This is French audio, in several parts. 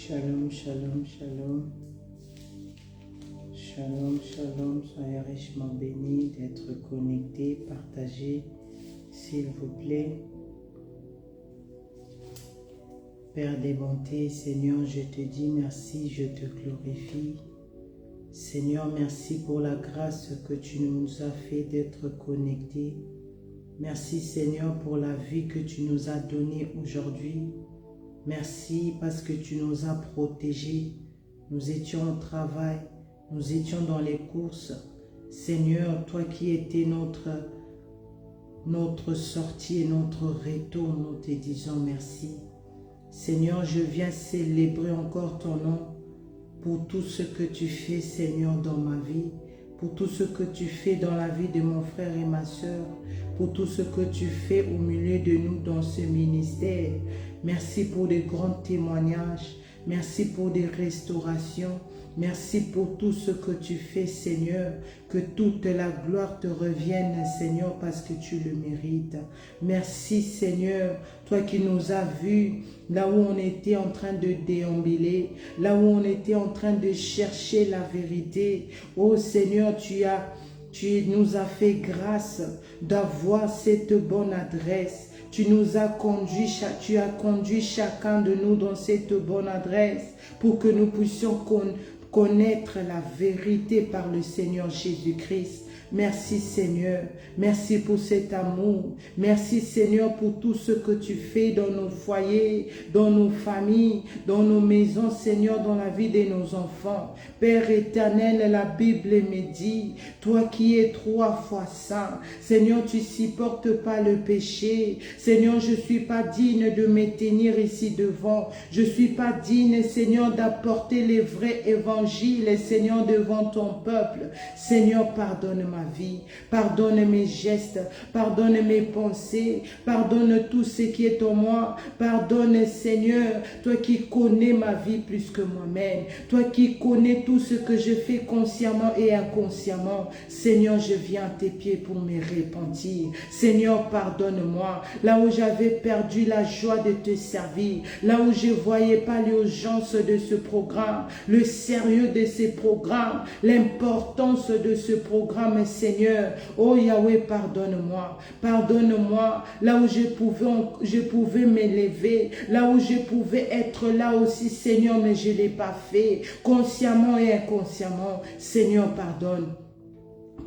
Shalom, shalom, shalom. Shalom, shalom. Soyez richement bénis d'être connectés. Partagez, s'il vous plaît. Père des bontés, Seigneur, je te dis merci, je te glorifie. Seigneur, merci pour la grâce que tu nous as fait d'être connectés. Merci, Seigneur, pour la vie que tu nous as donnée aujourd'hui. Merci parce que tu nous as protégés. Nous étions au travail, nous étions dans les courses. Seigneur, toi qui étais notre sortie et notre retour, nous te disons merci. Seigneur, je viens célébrer encore ton nom pour tout ce que tu fais, Seigneur, dans ma vie, pour tout ce que tu fais dans la vie de mon frère et ma soeur, pour tout ce que tu fais au milieu de nous dans ce ministère. Merci pour des grands témoignages, merci pour des restaurations, merci pour tout ce que tu fais, Seigneur. Que toute la gloire te revienne, Seigneur, parce que tu le mérites. Merci, Seigneur, toi qui nous as vus là où on était en train de déambuler, là où on était en train de chercher la vérité. Oh Seigneur, tu nous as fait grâce d'avoir cette bonne adresse. Tu nous as conduit, tu as conduit chacun de nous dans cette bonne adresse pour que nous puissions connaître la vérité par le Seigneur Jésus-Christ. Merci Seigneur, merci pour cet amour, merci Seigneur pour tout ce que tu fais dans nos foyers, dans nos familles, dans nos maisons, Seigneur, dans la vie de nos enfants. Père éternel, la Bible me dit, toi qui es 3 fois saint, Seigneur, tu supportes pas le péché. Seigneur, je ne suis pas digne de me tenir ici devant, je ne suis pas digne, Seigneur, d'apporter les vrais évangiles, Seigneur, devant ton peuple. Seigneur, pardonne-moi ma vie, pardonne mes gestes, pardonne mes pensées, pardonne tout ce qui est en moi, pardonne Seigneur, toi qui connais ma vie plus que moi-même, toi qui connais tout ce que je fais consciemment et inconsciemment. Seigneur, je viens à tes pieds pour me repentir. Seigneur, pardonne-moi, là où j'avais perdu la joie de te servir, là où je ne voyais pas l'urgence de ce programme, le sérieux de ce programme, l'importance de ce programme, Seigneur. Oh Yahweh, pardonne-moi, pardonne-moi, là où je pouvais m'élever, là où je pouvais être là aussi, Seigneur, mais je ne l'ai pas fait, consciemment et inconsciemment. Seigneur, pardonne.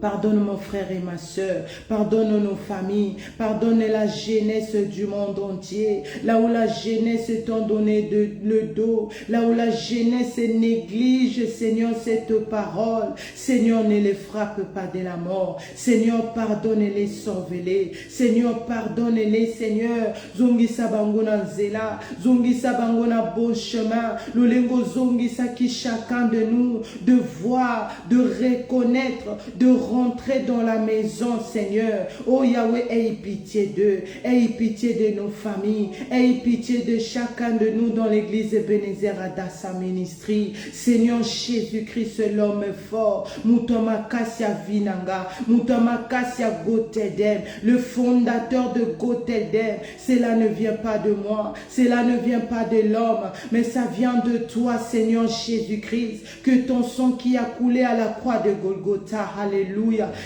Pardonne mon frère et ma soeur, pardonne nos familles, pardonne la jeunesse du monde entier, là où la jeunesse t'a donné le dos, là où la jeunesse néglige, Seigneur, cette parole. Seigneur, ne les frappe pas de la mort. Seigneur, pardonne-les, sauve-les. Seigneur, pardonne-les, Seigneur. Zongisa bangona zela, zongisa bangona beau chemin, lulengo zongisa qui chacun de nous de voir, de reconnaître, de rentrer dans la maison, Seigneur. Oh Yahweh, aie pitié d'eux, aie pitié de nos familles, aie pitié de chacun de nous dans l'église Ebenezer Adassa Ministry. Seigneur Jésus-Christ, l'homme fort, Mutoma Kassia Vinanga, Mutoma Kassia Goteldem, le fondateur de Goteldem. Cela ne vient pas de moi, cela ne vient pas de l'homme, mais ça vient de toi, Seigneur Jésus-Christ, que ton sang qui a coulé à la croix de Golgotha, alléluia.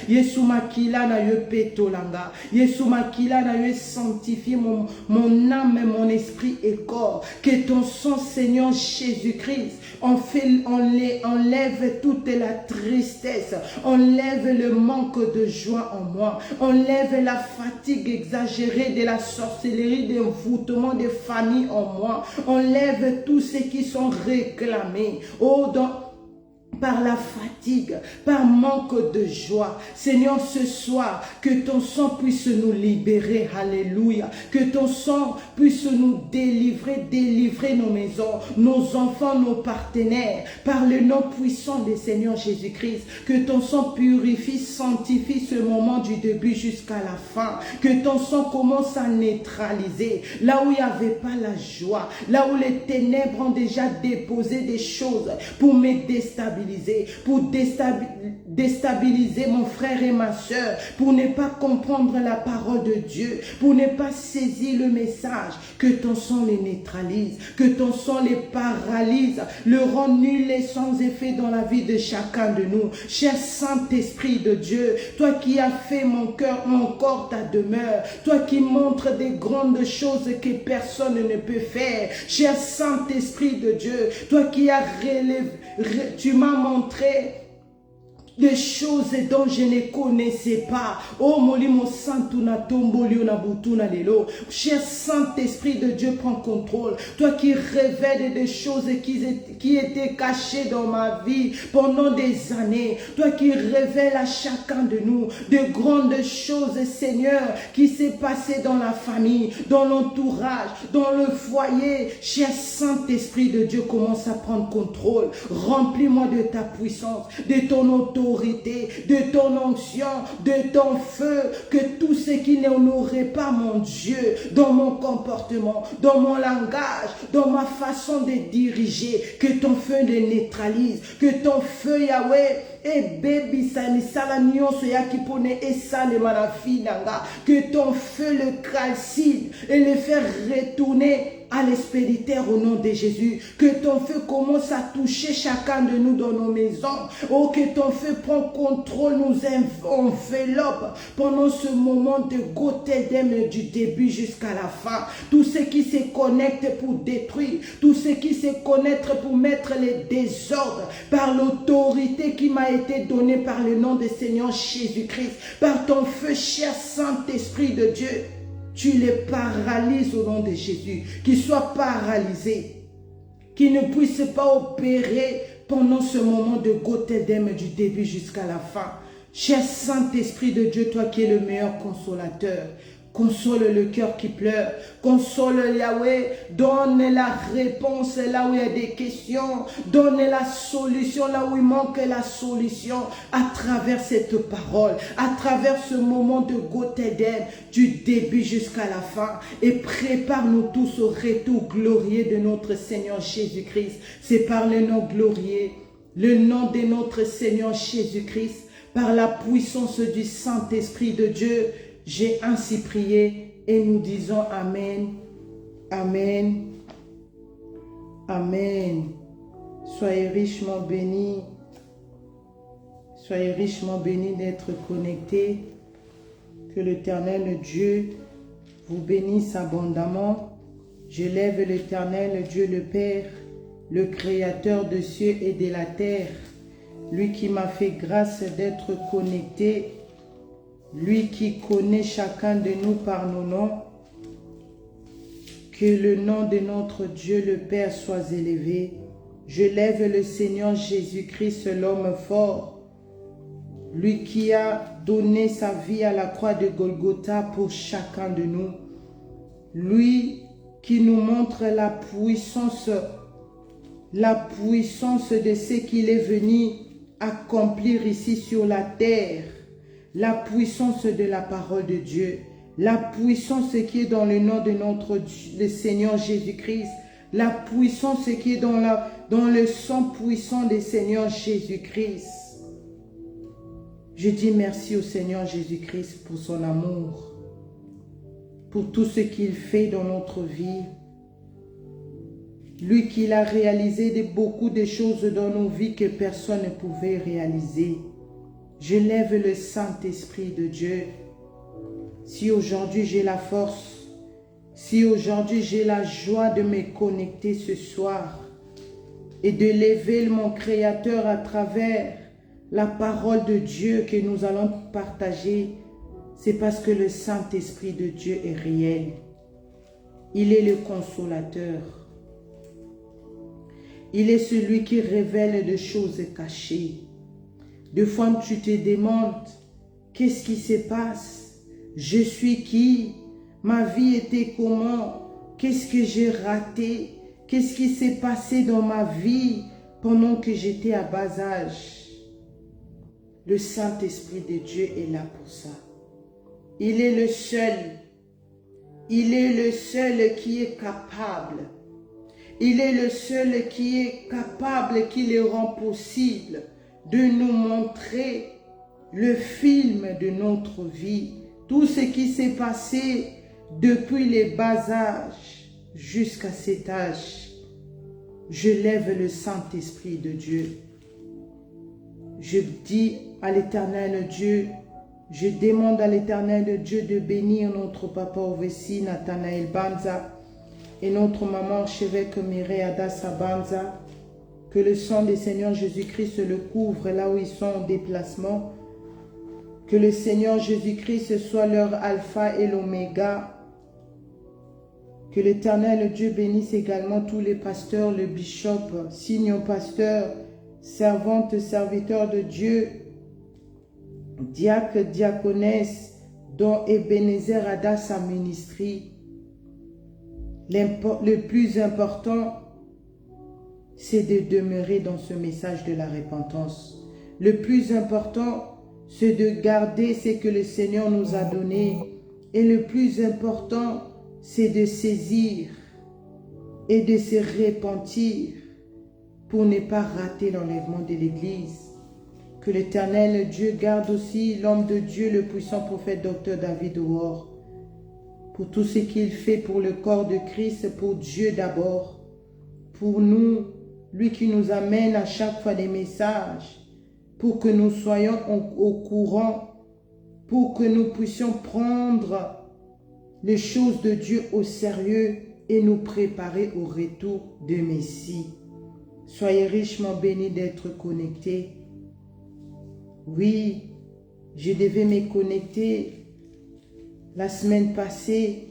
Yesu makila na yo petolanga. Yesu makila na yo sanctifie mon âme, mon esprit et corps. Que ton sang, Seigneur Jésus-Christ, enlève toute la tristesse, enlève le manque de joie en moi, enlève la fatigue exagérée de la sorcellerie, des envoûtements des familles en moi, enlève tous ceux qui sont réclamés. Oh, par la fatigue, par manque de joie. Seigneur, ce soir, que ton sang puisse nous libérer. Alléluia. Que ton sang puisse nous délivrer nos maisons, nos enfants, nos partenaires, par le nom puissant du Seigneur Jésus-Christ. Que ton sang purifie, sanctifie ce moment du début jusqu'à la fin. Que ton sang commence à neutraliser là où il n'y avait pas la joie, là où les ténèbres ont déjà déposé des choses pour me déstabiliser, pour déstabiliser mon frère et ma soeur, pour ne pas comprendre la parole de Dieu, pour ne pas saisir le message, que ton sang les neutralise, que ton sang les paralyse, le rend nul et sans effet dans la vie de chacun de nous. Cher Saint-Esprit de Dieu, toi qui as fait mon cœur, mon corps ta demeure, toi qui montres des grandes choses que personne ne peut faire. Cher Saint-Esprit de Dieu, toi qui as tu m'as montré des choses dont je ne connaissais pas. Oh, molimo santuna tombolio na butuna lelo. Cher Saint-Esprit de Dieu, prends contrôle. Toi qui révèles des choses qui étaient cachées dans ma vie pendant des années. Toi qui révèles à chacun de nous de grandes choses, Seigneur, qui s'est passé dans la famille, dans l'entourage, dans le foyer. Cher Saint-Esprit de Dieu, commence à prendre contrôle. Remplis-moi de ta puissance, de ton autorité, de ton onction, de ton feu, que tout ce qui n'honorait pas mon Dieu dans mon comportement, dans mon langage, dans ma façon de diriger, que ton feu les neutralise, que ton feu Yahweh et baby sala nyonso ya kipone et sale malafinanga, que ton feu le calcine et le fait retourner à l'expéditeur au nom de Jésus. Que ton feu commence à toucher chacun de nous dans nos maisons. Oh, que ton feu prend contrôle, nous enveloppe pendant ce moment de Gothèdem du début jusqu'à la fin. Tout ce qui se connecte pour détruire, tout ce qui se connecte pour mettre les désordres par l'autorité qui m'a été donnée par le nom du Seigneur Jésus-Christ, par ton feu, cher Saint-Esprit de Dieu. Tu les paralyses au nom de Jésus, qu'ils soient paralysés, qu'ils ne puissent pas opérer pendant ce moment de Gothèdem du début jusqu'à la fin. Cher Saint-Esprit de Dieu, toi qui es le meilleur consolateur, console le cœur qui pleure, console Yahweh, donne la réponse là où il y a des questions, donne la solution là où il manque la solution, à travers cette parole, à travers ce moment de Gothèdem, du début jusqu'à la fin, et prépare-nous tous au retour glorieux de notre Seigneur Jésus-Christ. C'est par le nom glorieux, le nom de notre Seigneur Jésus-Christ, par la puissance du Saint-Esprit de Dieu, j'ai ainsi prié et nous disons Amen, Amen, Amen. Soyez richement bénis. Soyez richement bénis d'être connectés. Que l'Éternel Dieu vous bénisse abondamment. Je lève l'Éternel Dieu le Père, le Créateur des cieux et de la terre, lui qui m'a fait grâce d'être connecté, lui qui connaît chacun de nous par nos noms. Que le nom de notre Dieu le Père soit élevé. Je lève le Seigneur Jésus-Christ, l'homme fort, lui qui a donné sa vie à la croix de Golgotha pour chacun de nous. Lui qui nous montre la puissance de ce qu'il est venu accomplir ici sur la terre. La puissance de la parole de Dieu, la puissance qui est dans le nom de notre le Seigneur Jésus-Christ, la puissance qui est dans le sang puissant du Seigneur Jésus-Christ. Je dis merci au Seigneur Jésus-Christ pour son amour, pour tout ce qu'il fait dans notre vie. Lui qui a réalisé beaucoup de choses dans nos vies que personne ne pouvait réaliser. Je lève le Saint-Esprit de Dieu. Si aujourd'hui j'ai la force, si aujourd'hui j'ai la joie de me connecter ce soir et de lever mon Créateur à travers la parole de Dieu que nous allons partager, c'est parce que le Saint-Esprit de Dieu est réel. Il est le consolateur. Il est celui qui révèle des choses cachées. Des fois, tu te demandes, qu'est-ce qui se passe? Je suis qui? Ma vie était comment? Qu'est-ce que j'ai raté? Qu'est-ce qui s'est passé dans ma vie pendant que j'étais à bas âge? Le Saint-Esprit de Dieu est là pour ça. Il est le seul. Il est le seul qui est capable. Il est le seul qui est capable, qui le rend possible de nous montrer le film de notre vie, tout ce qui s'est passé depuis les bas âges jusqu'à cet âge. Je lève le Saint-Esprit de Dieu. Je dis à l'Éternel Dieu, je demande à l'Éternel Dieu de bénir notre papa Ovessi, Nathanaël Banza, et notre maman archevêque Mireille Adassa Banza, que le sang du Seigneur Jésus-Christ le couvre là où ils sont en déplacement, que le Seigneur Jésus-Christ soit leur alpha et l'oméga, que l'Éternel Dieu bénisse également tous les pasteurs, le bishop, signons pasteurs, servantes, serviteurs de Dieu, diacres, diaconesses, dont Ebenezer Adassa Ministry. Le plus important, c'est de demeurer dans ce message de la repentance. Le plus important, c'est de garder ce que le Seigneur nous a donné. Et le plus important, c'est de saisir et de se repentir pour ne pas rater l'enlèvement de l'Église. Que l'Éternel Dieu garde aussi l'homme de Dieu, le puissant prophète Dr David Ouor, pour tout ce qu'il fait pour le corps de Christ, pour Dieu d'abord, pour nous, lui qui nous amène à chaque fois des messages, pour que nous soyons au courant, pour que nous puissions prendre les choses de Dieu au sérieux et nous préparer au retour de Messie. Soyez richement bénis d'être connectés. Oui, je devais me connecter la semaine passée,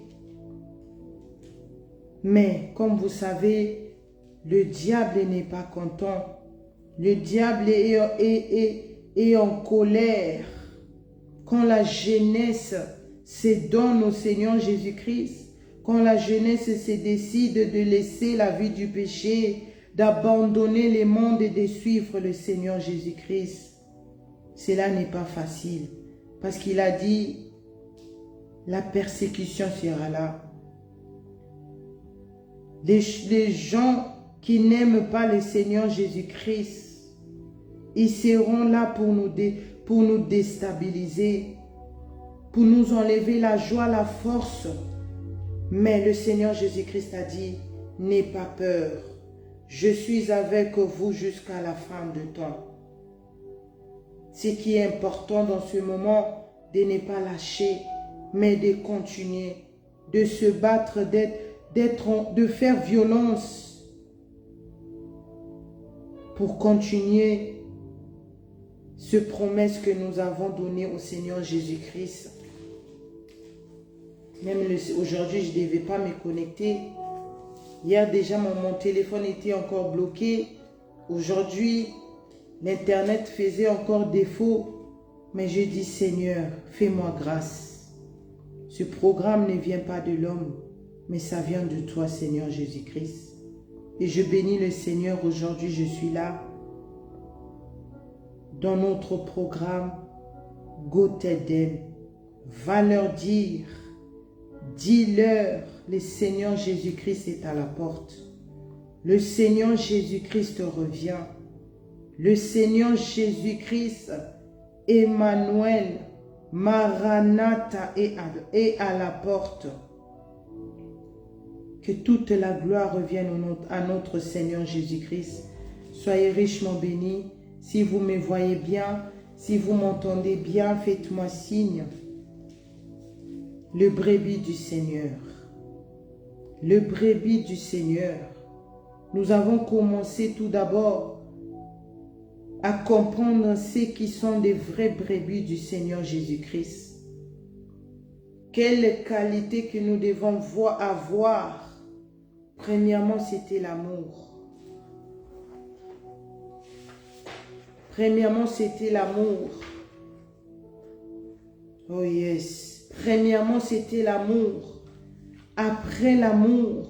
mais comme vous savez, le diable n'est pas content. Le diable est en colère quand la jeunesse se donne au Seigneur Jésus-Christ, quand la jeunesse se décide de laisser la vie du péché, d'abandonner le monde et de suivre le Seigneur Jésus-Christ. Cela n'est pas facile, parce qu'il a dit, la persécution sera là. Les gens qui n'aiment pas le Seigneur Jésus-Christ, ils seront là pour nous déstabiliser, pour nous enlever la joie, la force. Mais le Seigneur Jésus-Christ a dit, n'aie pas peur, je suis avec vous jusqu'à la fin du temps. Ce qui est important dans ce moment, de ne pas lâcher, mais de continuer, de se battre, de faire violence pour continuer ce promesse que nous avons donnée au Seigneur Jésus-Christ. Même aujourd'hui, je ne devais pas me connecter. Hier déjà, mon téléphone était encore bloqué. Aujourd'hui, l'Internet faisait encore défaut. Mais je dis, Seigneur, fais-moi grâce. Ce programme ne vient pas de l'homme, mais ça vient de toi, Seigneur Jésus-Christ. Et je bénis le Seigneur. Aujourd'hui, je suis là. Dans notre programme, Go t'aide. Va leur dire, dis-leur, le Seigneur Jésus-Christ est à la porte. Le Seigneur Jésus-Christ revient. Le Seigneur Jésus-Christ, Emmanuel, Maranatha est à la porte. Que toute la gloire revienne à notre Seigneur Jésus-Christ. Soyez richement bénis. Si vous me voyez bien, si vous m'entendez bien, faites-moi signe. Le brebis du Seigneur. Le brebis du Seigneur. Nous avons commencé tout d'abord à comprendre ce qui sont des vrais brebis du Seigneur Jésus-Christ. Quelle qualité que nous devons avoir. Premièrement, c'était l'amour. Premièrement, c'était l'amour. Oh yes. Premièrement, c'était l'amour. Après l'amour,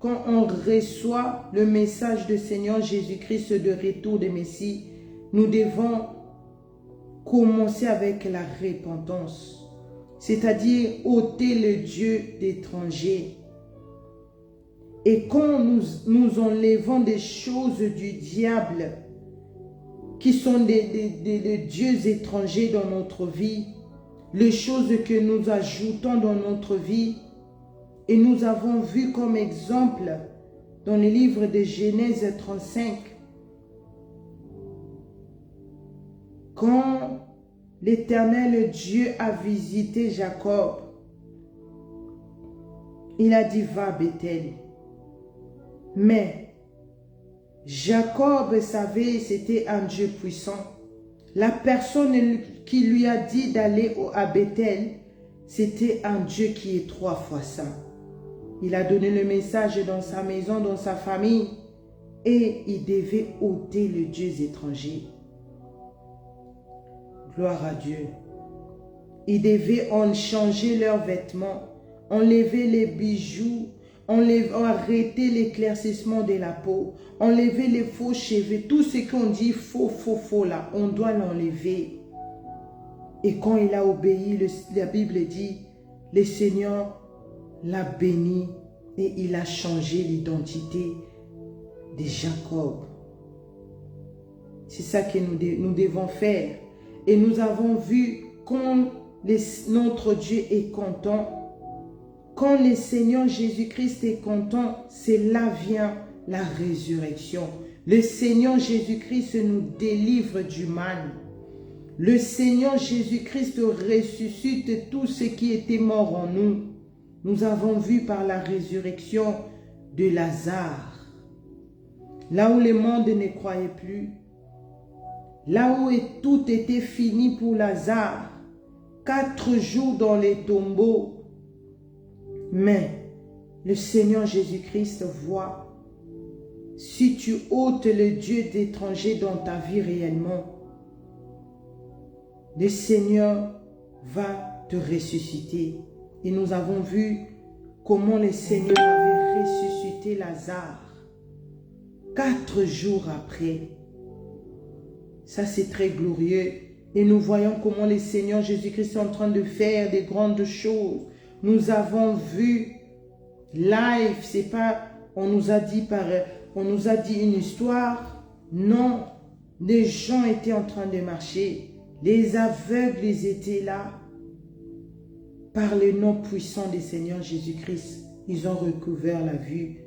quand on reçoit le message du Seigneur Jésus-Christ de retour de Messie, nous devons commencer avec la repentance. C'est-à-dire ôter le Dieu d'étranger. Et quand nous enlevons des choses du diable, qui sont des dieux étrangers dans notre vie, les choses que nous ajoutons dans notre vie. Et nous avons vu comme exemple dans le livre de Genèse 35, quand l'Éternel Dieu a visité Jacob, il a dit, va à Bethel. Mais Jacob savait, c'était un Dieu puissant. La personne qui lui a dit d'aller à Bethel, c'était un Dieu qui est 3 fois saint. Il a donné le message dans sa maison, dans sa famille, et il devait ôter les dieux étrangers. Gloire à Dieu. Ils devaient en changer leurs vêtements, enlever les bijoux, arrêter l'éclaircissement de la peau, enlever les faux cheveux, tout ce qu'on dit faux là, on doit l'enlever. Et quand il a obéi, la Bible dit, le Seigneur l'a béni et il a changé l'identité de Jacob. C'est ça que nous devons faire. Et nous avons vu quand notre Dieu est content, quand le Seigneur Jésus-Christ est content, c'est là vient la résurrection. Le Seigneur Jésus-Christ nous délivre du mal. Le Seigneur Jésus-Christ ressuscite tout ce qui était mort en nous. Nous avons vu par la résurrection de Lazare, là où le monde ne croyait plus, là où tout était fini pour Lazare, 4 jours dans les tombeaux. Mais le Seigneur Jésus-Christ voit, si tu ôtes le Dieu d'étranger dans ta vie réellement, le Seigneur va te ressusciter. Et nous avons vu comment le Seigneur avait ressuscité Lazare 4 jours après. Ça, c'est très glorieux. Et nous voyons comment le Seigneur Jésus-Christ est en train de faire des grandes choses. Nous avons vu live, c'est pas, on nous a dit une histoire. Non, les gens étaient en train de marcher. Les aveugles, ils étaient là. Par le nom puissant du Seigneur Jésus-Christ, ils ont recouvert la vue.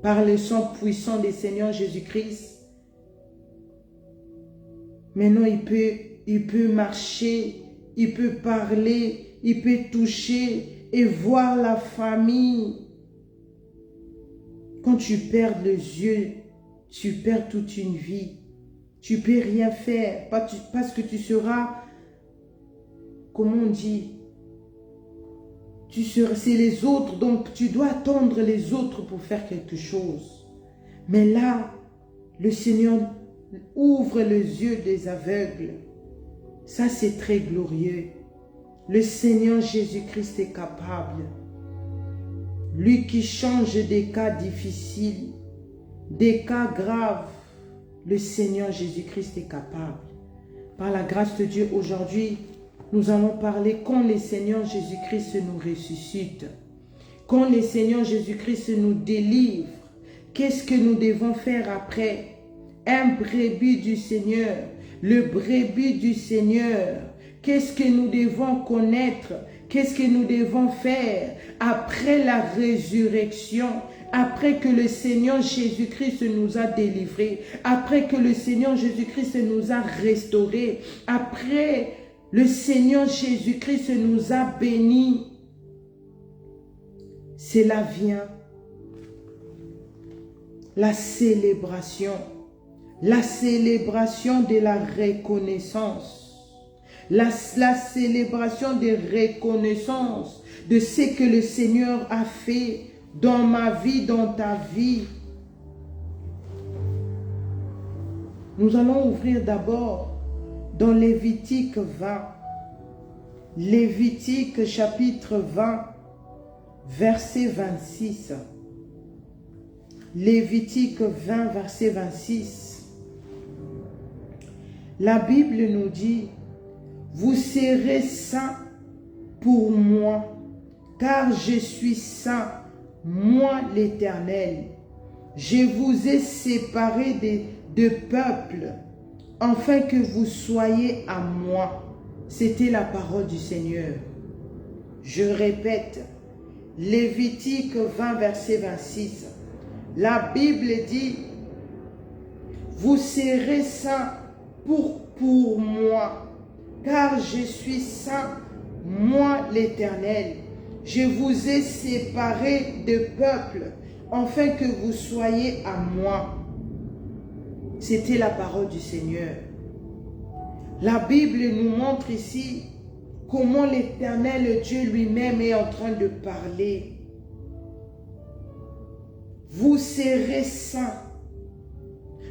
Par le sang puissant du Seigneur Jésus-Christ, maintenant il peut marcher, il peut parler, il peut toucher et voir la famille. Quand tu perds les yeux, tu perds toute une vie. Tu ne peux rien faire parce que tu seras, comment on dit, c'est les autres, donc tu dois attendre les autres pour faire quelque chose. Mais là, le Seigneur ouvre les yeux des aveugles. Ça, c'est très glorieux. Le Seigneur Jésus-Christ est capable. Lui qui change des cas difficiles, des cas graves, le Seigneur Jésus-Christ est capable. Par la grâce de Dieu, aujourd'hui, nous allons parler quand le Seigneur Jésus-Christ nous ressuscite. Quand le Seigneur Jésus-Christ nous délivre, qu'est-ce que nous devons faire après? Un brebis du Seigneur, le brebis du Seigneur. Qu'est-ce que nous devons connaître? Qu'est-ce que nous devons faire après la résurrection? Après que le Seigneur Jésus-Christ nous a délivrés, après que le Seigneur Jésus-Christ nous a restaurés, après le Seigneur Jésus-Christ nous a bénis, cela vient la célébration de la reconnaissance, la célébration de reconnaissance de ce que le Seigneur a fait dans ma vie, dans ta vie. Nous allons ouvrir d'abord dans Lévitique 20. Lévitique chapitre 20, verset 26. Lévitique 20, verset 26. La Bible nous dit, « Vous serez saints pour moi, car je suis saint, moi l'Éternel. Je vous ai séparés de peuple afin que vous soyez à moi. C'était la parole du Seigneur. Je répète, Lévitique 20, verset 26. La Bible dit, vous serez saints pour moi, car je suis saint, moi l'Éternel. Je vous ai séparés de peuple, afin que vous soyez à moi. C'était la parole du Seigneur. La Bible nous montre ici comment l'Éternel Dieu lui-même est en train de parler. Vous serez saints.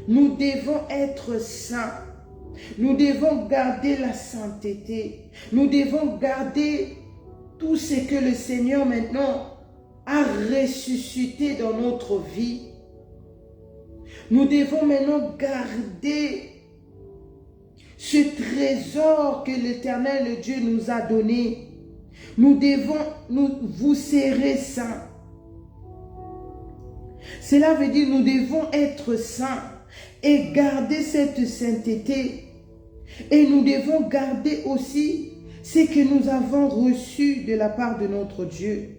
Nous devons être saints. Nous devons garder la sainteté. Nous devons garder tout ce que le Seigneur maintenant a ressuscité dans notre vie. Nous devons maintenant garder ce trésor que l'Éternel Dieu nous a donné. Vous serez saints. Cela veut dire nous devons être saints et garder cette sainteté. Et nous devons garder aussi ce que nous avons reçu de la part de notre Dieu.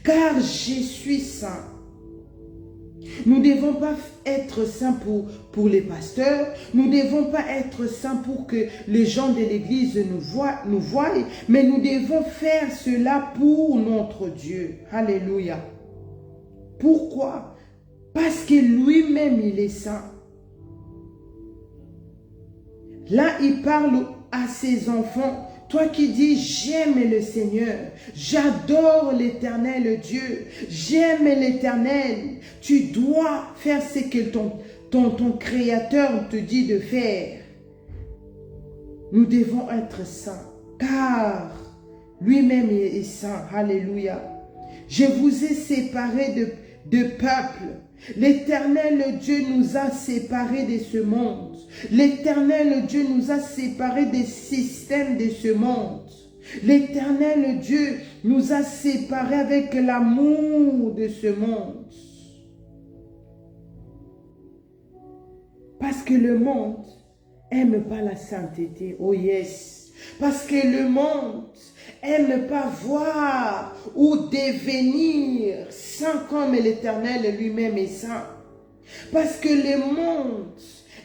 Car je suis saint. Nous ne devons pas être saints pour les pasteurs. Nous ne devons pas être saints pour que les gens de l'église nous voient. Mais nous devons faire cela pour notre Dieu. Alléluia. Pourquoi? Parce que lui-même, il est saint. Là, il parle à ses enfants. Toi qui dis, j'aime le Seigneur, j'adore l'Éternel Dieu, j'aime l'Éternel. Tu dois faire ce que ton Créateur te dit de faire. Nous devons être saints, car lui-même est saint. Alléluia. Je vous ai séparés de peuple. L'Éternel Dieu nous a séparés de ce monde. L'Éternel Dieu nous a séparés des systèmes de ce monde. L'Éternel Dieu nous a séparés avec l'amour de ce monde. Parce que le monde n'aime pas la sainteté. Oh yes. Parce que le monde n'aime pas voir ou devenir saint comme l'Éternel lui-même est saint. Parce que le monde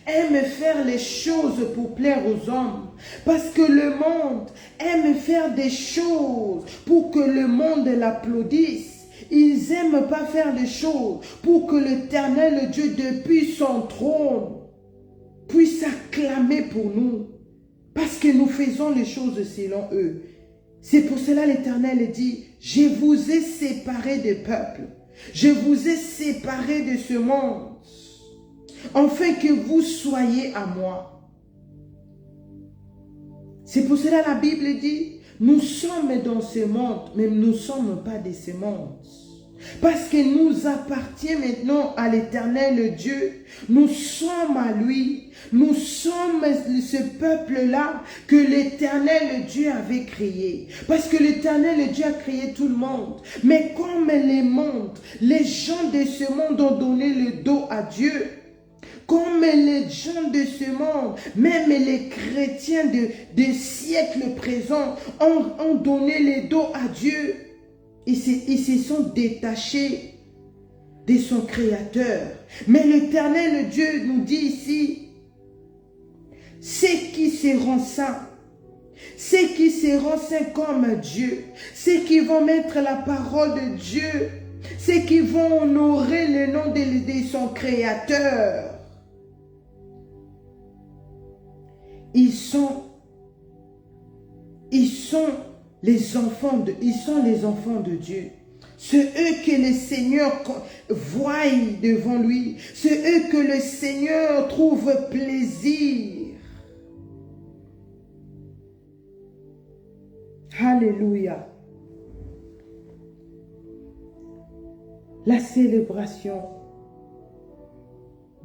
aime faire les choses pour plaire aux hommes. Parce que le monde aime faire des choses pour que le monde l'applaudisse. Ils n'aiment pas faire des choses pour que l'Éternel Dieu depuis son trône puisse acclamer pour nous. Parce que nous faisons les choses selon eux. C'est pour cela l'Éternel dit, je vous ai séparés des peuples. Je vous ai séparés de ce monde. Afin que vous soyez à moi. C'est pour cela la Bible dit, nous sommes dans ce monde, mais nous ne sommes pas de ce monde. Parce que nous appartient maintenant à l'Éternel Dieu. Nous sommes à lui. Nous sommes ce peuple-là que l'Éternel Dieu avait créé. Parce que l'Éternel Dieu a créé tout le monde. Mais comme les gens de ce monde ont donné le dos à Dieu, comme les gens de ce monde, même les chrétiens de siècles présents ont donné le dos à Dieu, ils se sont détachés de son Créateur. Mais l'Éternel Dieu nous dit ici, ceux qui seront saints, ceux qui seront saints comme Dieu, ceux qui vont mettre la parole de Dieu, ceux qui vont honorer le nom de son Créateur, ils sont les enfants de Dieu. C'est eux que le Seigneur voit devant lui. C'est eux que le Seigneur trouve plaisir. Alléluia. La célébration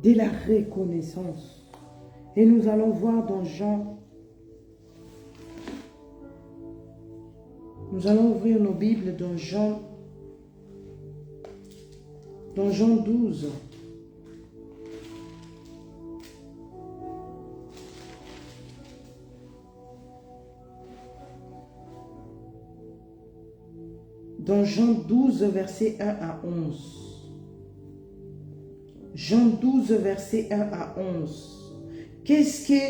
de la reconnaissance. Et nous allons voir dans Jean. Nous allons ouvrir nos Bibles dans Jean 12. dans Jean 12, verset 1 à 11. Jean 12, verset 1 à 11. Qu'est-ce que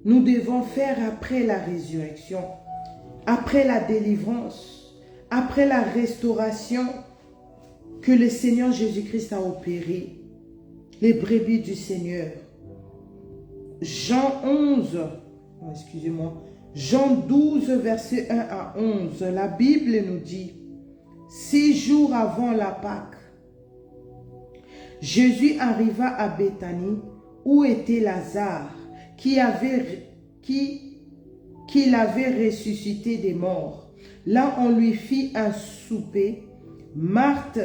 nous devons faire après la résurrection, après la délivrance, après la restauration que le Seigneur Jésus-Christ a opérée, les brebis du Seigneur. Jean 11, excusez-moi, Jean 12, verset 1 à 11, la Bible nous dit, 6 jours avant la Pâque, Jésus arriva à Béthanie, où était Lazare, qu'il avait ressuscité des morts. Là, on lui fit un souper. Marthe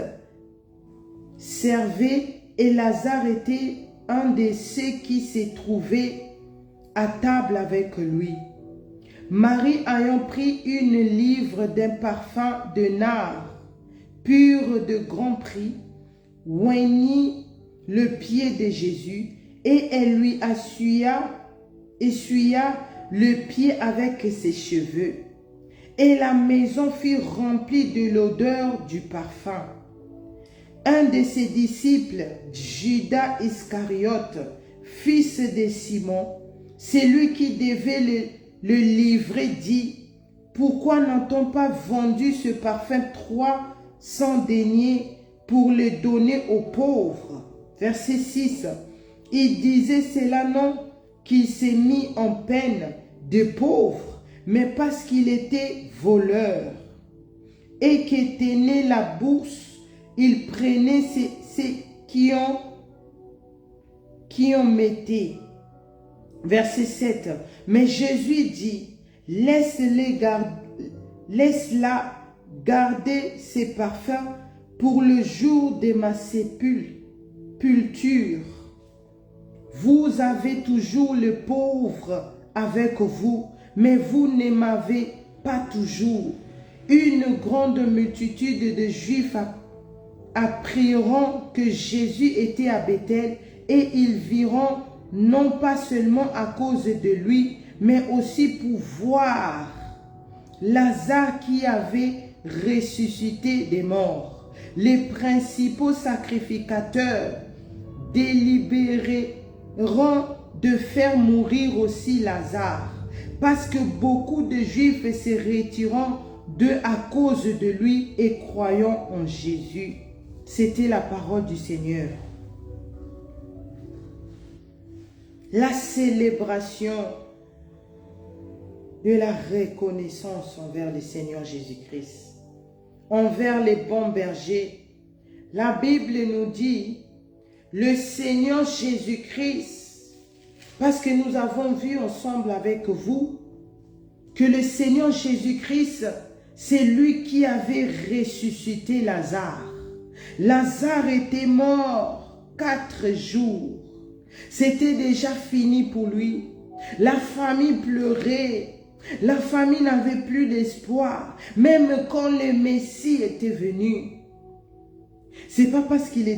servait et Lazare était un de ceux qui s'est trouvé à table avec lui. Marie ayant pris une livre d'un parfum de nard pur de grand prix, oignit le pied de Jésus et elle lui essuya le pied avec ses cheveux. Et la maison fut remplie de l'odeur du parfum. Un de ses disciples, Judas Iscariote, fils de Simon, celui qui devait le livrer, dit, « Pourquoi n'a-t-on pas vendu ce parfum 300 deniers pour le donner aux pauvres ?» Verset 6. Il disait cela non qu'il s'est mis en peine de pauvre, mais parce qu'il était voleur et que tenait la bourse, il prenait ceux qui en mettaient. Verset 7. Mais Jésus dit, laisse-la garder ses parfums pour le jour de ma sépulture. Vous avez toujours le pauvre avec vous, mais vous ne m'avez pas toujours. Une grande multitude de Juifs appriront que Jésus était à Bethel et ils viront non pas seulement à cause de lui, mais aussi pour voir Lazare qui avait ressuscité des morts. Les principaux sacrificateurs délibéreront de faire mourir aussi Lazare, parce que beaucoup de Juifs se retireront d'eux à cause de lui et croyant en Jésus. C'était la parole du Seigneur. La célébration de la reconnaissance envers le Seigneur Jésus-Christ, envers les bons bergers. La Bible nous dit, le Seigneur Jésus-Christ, parce que nous avons vu ensemble avec vous, que le Seigneur Jésus-Christ, c'est lui qui avait ressuscité Lazare. Lazare était mort 4 jours. C'était déjà fini pour lui. La famille pleurait. La famille n'avait plus d'espoir. Même quand le Messie était venu. C'est pas parce qu'il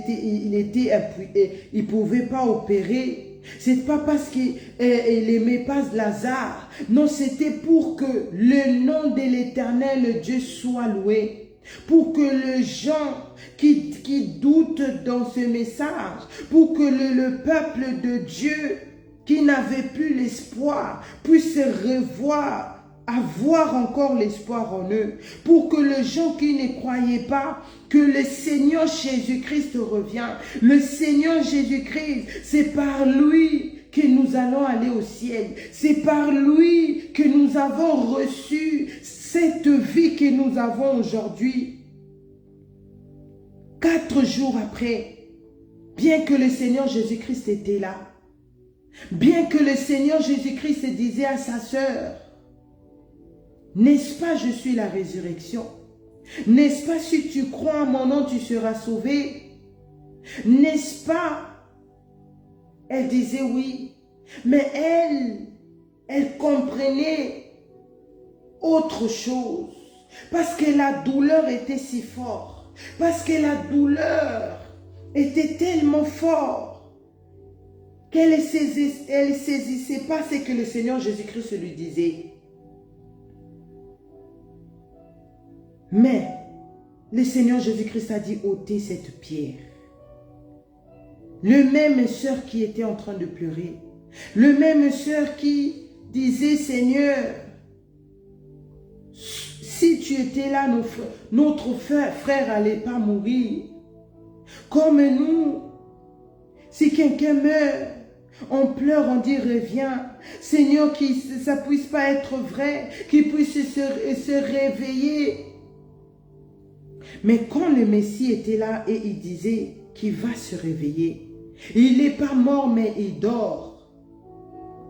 il pouvait pas opérer. C'est pas parce qu'il n'aimait pas Lazare. Non, c'était pour que le nom de l'Éternel Dieu soit loué. Pour que les gens qui doutent dans ce message, pour que le peuple de Dieu qui n'avait plus l'espoir puisse revoir, avoir encore l'espoir en eux. Pour que les gens qui ne croyaient pas que le Seigneur Jésus-Christ revient. Le Seigneur Jésus-Christ, c'est par lui que nous allons aller au ciel. C'est par lui que nous avons reçu cette vie que nous avons aujourd'hui. 4 jours après, bien que le Seigneur Jésus-Christ était là, bien que le Seigneur Jésus-Christ disait à sa sœur, n'est-ce pas, je suis la résurrection? N'est-ce pas, si tu crois en mon nom, tu seras sauvé? N'est-ce pas? Elle disait oui, mais elle comprenait autre chose, parce que la douleur était si forte, parce que la douleur était tellement forte qu'elle ne saisissait pas ce que le Seigneur Jésus-Christ lui disait. Mais le Seigneur Jésus-Christ a dit ôtez cette pierre. Le même sœur qui était en train de pleurer, le même sœur qui disait Seigneur, si tu étais là, notre frère n'allait pas mourir. Comme nous, si quelqu'un meurt, on pleure, on dit reviens. Seigneur, que ça ne puisse pas être vrai, qu'il puisse se réveiller. Mais quand le Messie était là et il disait qu'il va se réveiller, il n'est pas mort mais il dort.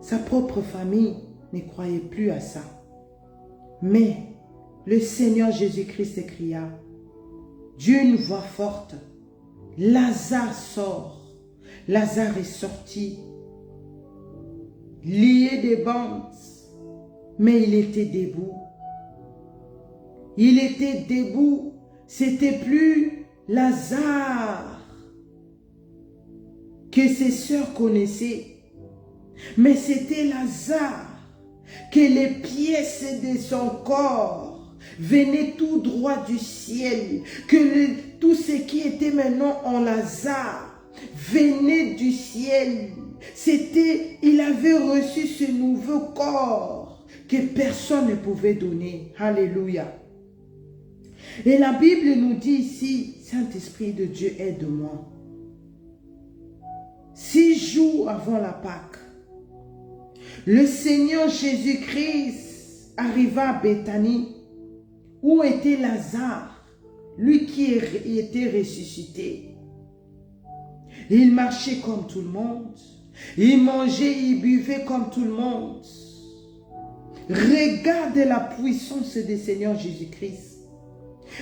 Sa propre famille ne croyait plus à ça. Mais le Seigneur Jésus-Christ cria d'une voix forte, Lazare sort. Lazare est sorti, lié des bandes, mais il était debout. Il était debout, c'était plus Lazare que ses sœurs connaissaient, mais c'était Lazare que les pièces de son corps venaient tout droit du ciel, que tout ce qui était maintenant en Lazare venait du ciel. Il avait reçu ce nouveau corps que personne ne pouvait donner. Alléluia. Et la Bible nous dit ici, Saint-Esprit de Dieu, aide-moi. 6 jours avant la Pâque, le Seigneur Jésus-Christ arriva à Béthanie, où était Lazare, lui qui était ressuscité. Il marchait comme tout le monde. Il mangeait, il buvait comme tout le monde. Regarde la puissance du Seigneur Jésus-Christ.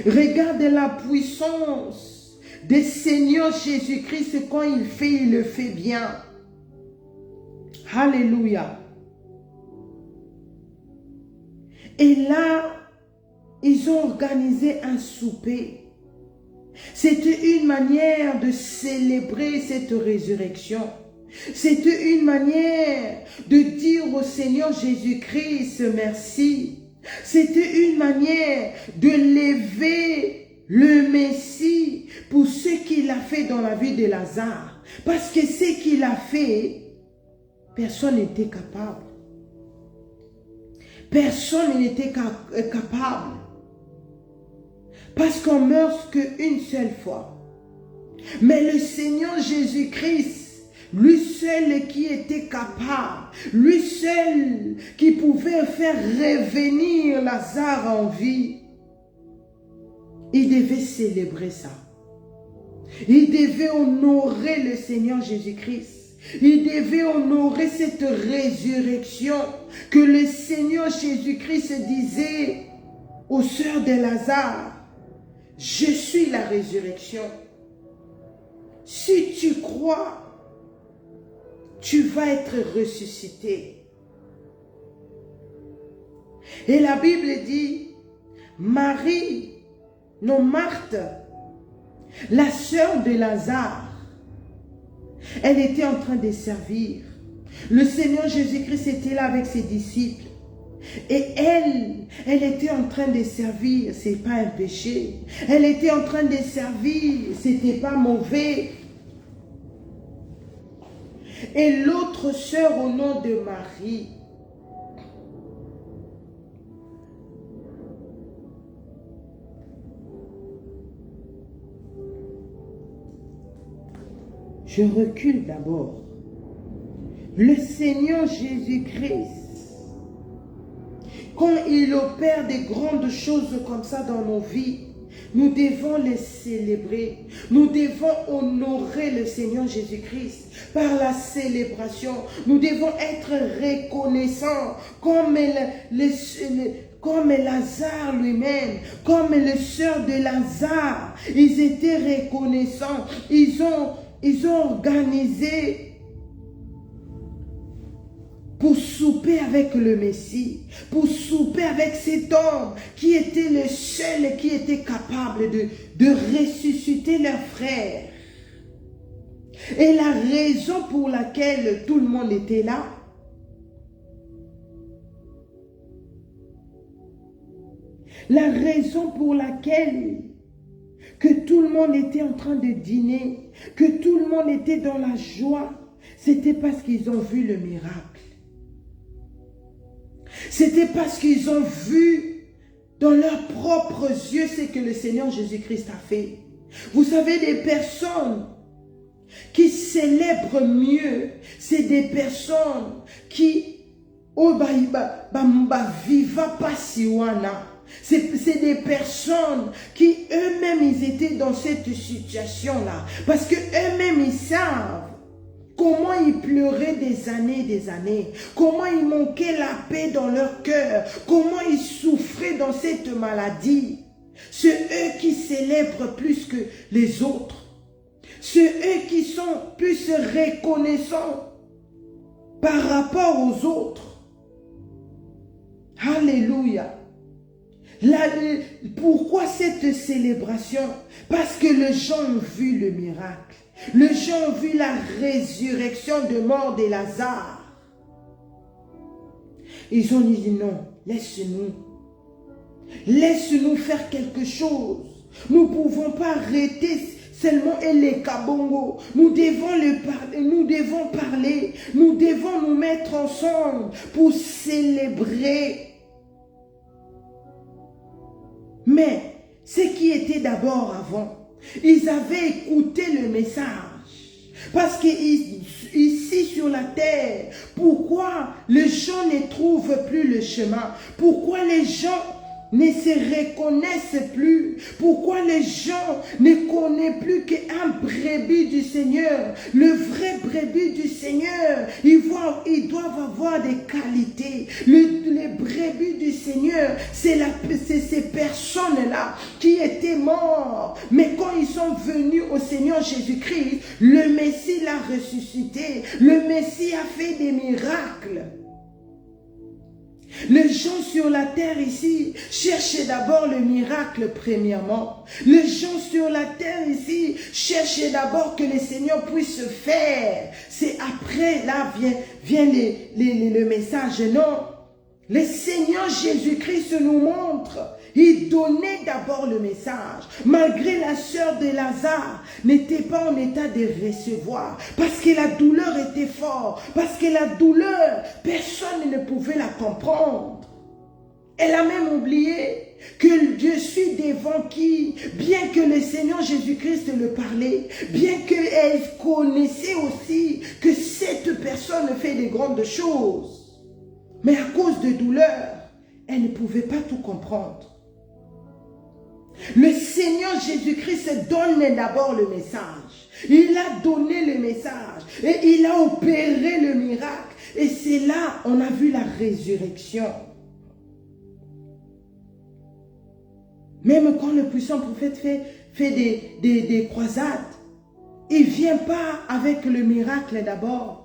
Regarde la puissance du Seigneur Jésus-Christ. Quand il le fait bien. Alléluia. Et là, ils ont organisé un souper. C'était une manière de célébrer cette résurrection. C'était une manière de dire au Seigneur Jésus-Christ merci. C'était une manière de lever le Messie pour ce qu'il a fait dans la vie de Lazare. Parce que ce qu'il a fait, personne n'était capable. Personne n'était capable. Parce qu'on meurt qu'une seule fois. Mais le Seigneur Jésus-Christ, lui seul qui était capable, lui seul qui pouvait faire revenir Lazare en vie, il devait célébrer ça. Il devait honorer le Seigneur Jésus-Christ. Il devait honorer cette résurrection que le Seigneur Jésus-Christ disait aux sœurs de Lazare. Je suis la résurrection. Si tu crois, tu vas être ressuscité. Et la Bible dit, Marthe, la sœur de Lazare, elle était en train de servir. Le Seigneur Jésus-Christ était là avec ses disciples. Et elle était en train de servir, c'est pas un péché. Elle était en train de servir, c'était pas mauvais. Et l'autre sœur au nom de Marie, je recule d'abord. Le Seigneur Jésus-Christ, quand il opère des grandes choses comme ça dans nos vies, nous devons les célébrer. Nous devons honorer le Seigneur Jésus-Christ par la célébration. Nous devons être reconnaissants comme Lazare lui-même, comme les sœurs de Lazare. Ils étaient reconnaissants. Ils ont organisé pour souper avec le Messie, pour souper avec cet homme qui était le seul qui était capable de ressusciter leur frère. Et la raison pour laquelle tout le monde était là, la raison pour laquelle que tout le monde était en train de dîner, que tout le monde était dans la joie, c'était parce qu'ils ont vu le miracle. C'était parce qu'ils ont vu dans leurs propres yeux ce que le Seigneur Jésus-Christ a fait. Vous savez, des personnes qui célèbrent mieux, c'est des personnes qui viva pasiwana. C'est des personnes qui eux-mêmes ils étaient dans cette situation-là. Parce que eux-mêmes ils savent comment ils pleuraient des années, comment ils manquaient la paix dans leur cœur, comment ils souffraient dans cette maladie. C'est eux qui célèbrent plus que les autres. C'est eux qui sont plus reconnaissants par rapport aux autres. Alléluia. Pourquoi cette célébration? Parce que les gens ont vu le miracle. Les gens ont vu la résurrection de mort de Lazare. Ils ont dit non, laisse-nous. Laisse-nous faire quelque chose. Nous ne pouvons pas arrêter seulement les kabongo. Nous devons parler. Nous devons nous mettre ensemble pour célébrer. Mais ce qui était d'abord avant, ils avaient écouté le message. Parce qu'ici sur la terre, pourquoi les gens ne trouvent plus le chemin? Pourquoi les gens ne se reconnaissent plus? Pourquoi les gens ne connaissent plus qu'un brebis du Seigneur? Le vrai brebis du Seigneur, ils doivent avoir des qualités. Les brebis du Seigneur, c'est ces personnes-là qui étaient mortes. Mais quand ils sont venus au Seigneur Jésus-Christ, le Messie l'a ressuscité. Le Messie a fait des miracles. Les gens sur la terre ici cherchent d'abord le miracle premièrement. Les gens sur la terre ici cherchent d'abord que le Seigneur puisse faire. C'est après, là vient le message. Non, le Seigneur Jésus-Christ nous montre. Il donnait d'abord le message. Malgré la sœur de Lazare n'était pas en état de recevoir. Parce que la douleur était forte. Parce que la douleur, personne ne pouvait la comprendre. Elle a même oublié que je suis devant qui, bien que le Seigneur Jésus-Christ le parlait, bien qu'elle connaissait aussi que cette personne fait de grandes choses. Mais à cause de douleur, elle ne pouvait pas tout comprendre. Le Seigneur Jésus-Christ donne d'abord le message. Il a donné le message et il a opéré le miracle. Et c'est là on a vu la résurrection. Même quand le puissant prophète fait des croisades, il ne vient pas avec le miracle d'abord.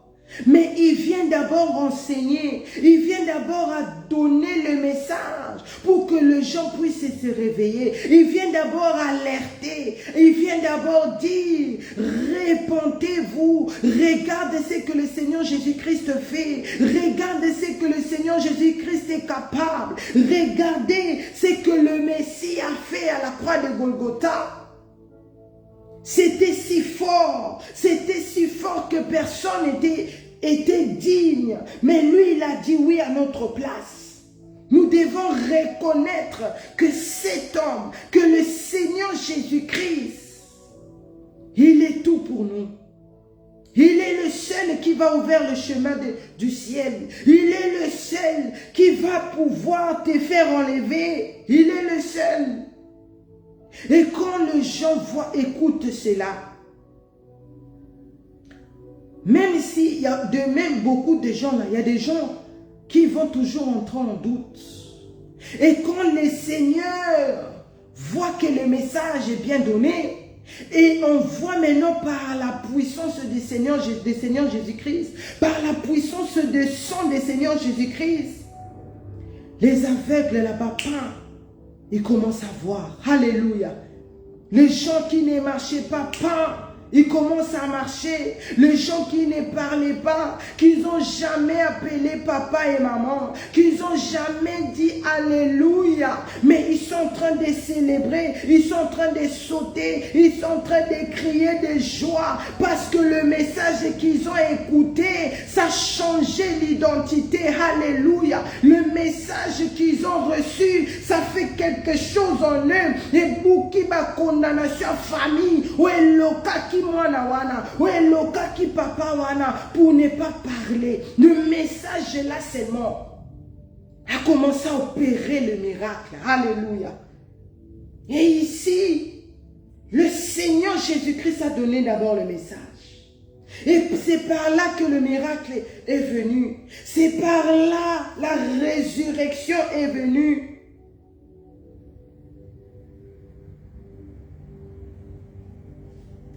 Mais il vient d'abord enseigner, il vient d'abord à donner le message pour que les gens puissent se réveiller. Il vient d'abord alerter, il vient d'abord dire, répentez-vous, regardez ce que le Seigneur Jésus-Christ fait, regardez ce que le Seigneur Jésus-Christ est capable, regardez ce que le Messie a fait à la croix de Golgotha. C'était si fort que personne était digne. Mais lui, il a dit oui à notre place. Nous devons reconnaître que cet homme, que le Seigneur Jésus-Christ, il est tout pour nous. Il est le seul qui va ouvrir le chemin du ciel. Il est le seul qui va pouvoir te faire enlever. Il est le seul. Et quand les gens écoutent cela, même s'il y a de même beaucoup de gens là, il y a des gens qui vont toujours entrer en doute. Et quand le Seigneur voit que le message est bien donné, et on voit maintenant par la puissance du Seigneur Jésus-Christ, par la puissance du sang du Seigneur Jésus-Christ, les aveugles là-bas, ils commencent à voir. Alléluia. Les gens qui ne marchaient pas, il commence à marcher. Les gens qui ne parlaient pas, qui n'ont jamais appelé papa et maman, qui n'ont jamais dit Alléluia, mais ils sont en train de célébrer, ils sont en train de sauter, ils sont en train de crier de joie, parce que le message qu'ils ont écouté, ça a changé l'identité. Alléluia. Le message qu'ils ont reçu, ça fait quelque chose en eux. Et beaucoup de condamnation famille, ou loka qui mwana wana, ou loka qui papa wana, pour ne pas parler. Le message là seulement a commencé à opérer le miracle. Alléluia. Et ici, le Seigneur Jésus-Christ a donné d'abord le message. Et c'est par là que le miracle est venu. C'est par là la résurrection est venue.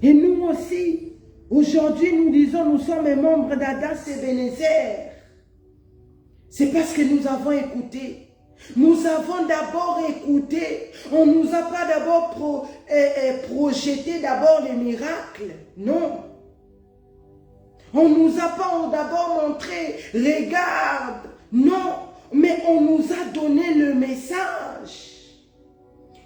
Et nous aussi, aujourd'hui, nous disons, nous sommes membres d'Adas et Ebenezer. C'est parce que nous avons écouté. Nous avons d'abord écouté. On ne nous a pas d'abord projeté d'abord les miracles. Non. On ne nous a pas d'abord montré, regarde. Non. Mais on nous a donné le message.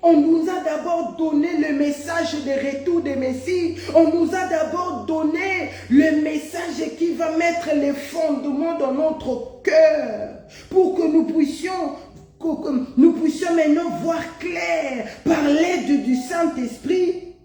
On nous a d'abord donné le message de retour de Messie. On nous a d'abord donné le message qui va mettre les fondements dans notre cœur pour que nous puissions maintenant voir clair par l'aide du Saint-Esprit.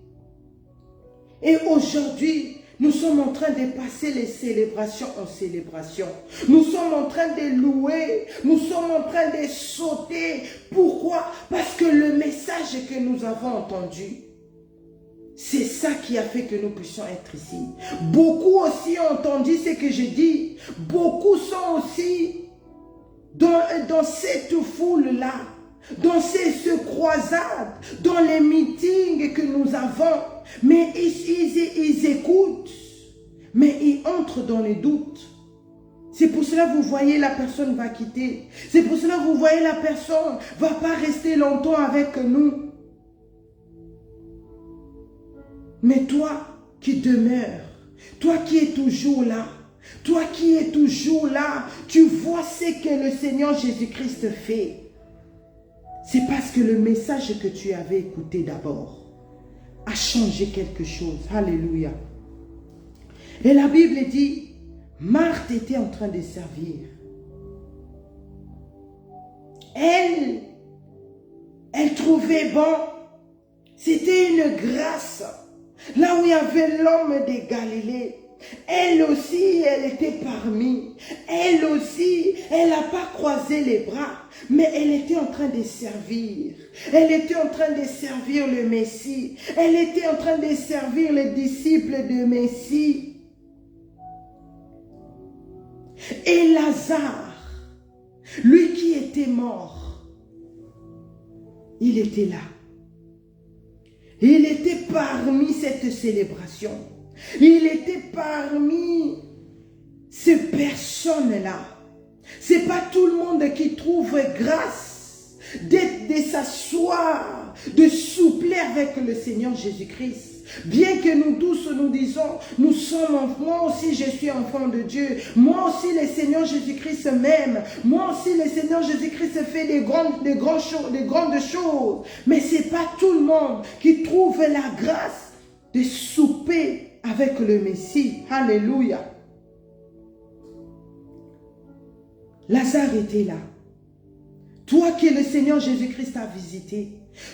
Et aujourd'hui, nous sommes en train de passer les célébrations en célébration. Nous sommes en train de louer. Nous sommes en train de sauter. Pourquoi? Parce que le message que nous avons entendu, c'est ça qui a fait que nous puissions être ici. Beaucoup aussi ont entendu ce que je dis. Beaucoup sont aussi dans cette foule-là, dans ces croisades, dans les meetings que nous avons. Mais ils écoutent, mais ils entrent dans les doutes. C'est pour cela que vous voyez la personne va quitter. C'est pour cela que vous voyez la personne ne va pas rester longtemps avec nous. Mais toi qui demeures, toi qui es toujours là, toi qui es toujours là, tu vois ce que le Seigneur Jésus-Christ fait. C'est parce que le message que tu avais écouté d'abord a changé quelque chose. Alléluia. Et la Bible dit, Marthe était en train de servir. Elle trouvait bon. C'était une grâce. Là où il y avait l'homme de Galilée, elle aussi, elle était parmi. Elle aussi, elle n'a pas croisé les bras, mais elle était en train de servir. Elle était en train de servir le Messie. Elle était en train de servir les disciples de Messie. Et Lazare, lui qui était mort, il était là. Il était parmi cette célébration. Il était parmi ces personnes-là. Ce n'est pas tout le monde qui trouve grâce de s'asseoir, de soupler avec le Seigneur Jésus-Christ. Bien que nous tous nous disons, nous sommes, moi aussi je suis enfant de Dieu, moi aussi le Seigneur Jésus-Christ m'aime, moi aussi le Seigneur Jésus-Christ fait des grandes choses. Mais ce n'est pas tout le monde qui trouve la grâce de souper avec le Messie. Alléluia. Lazare était là. Toi que le Seigneur Jésus-Christ a visité.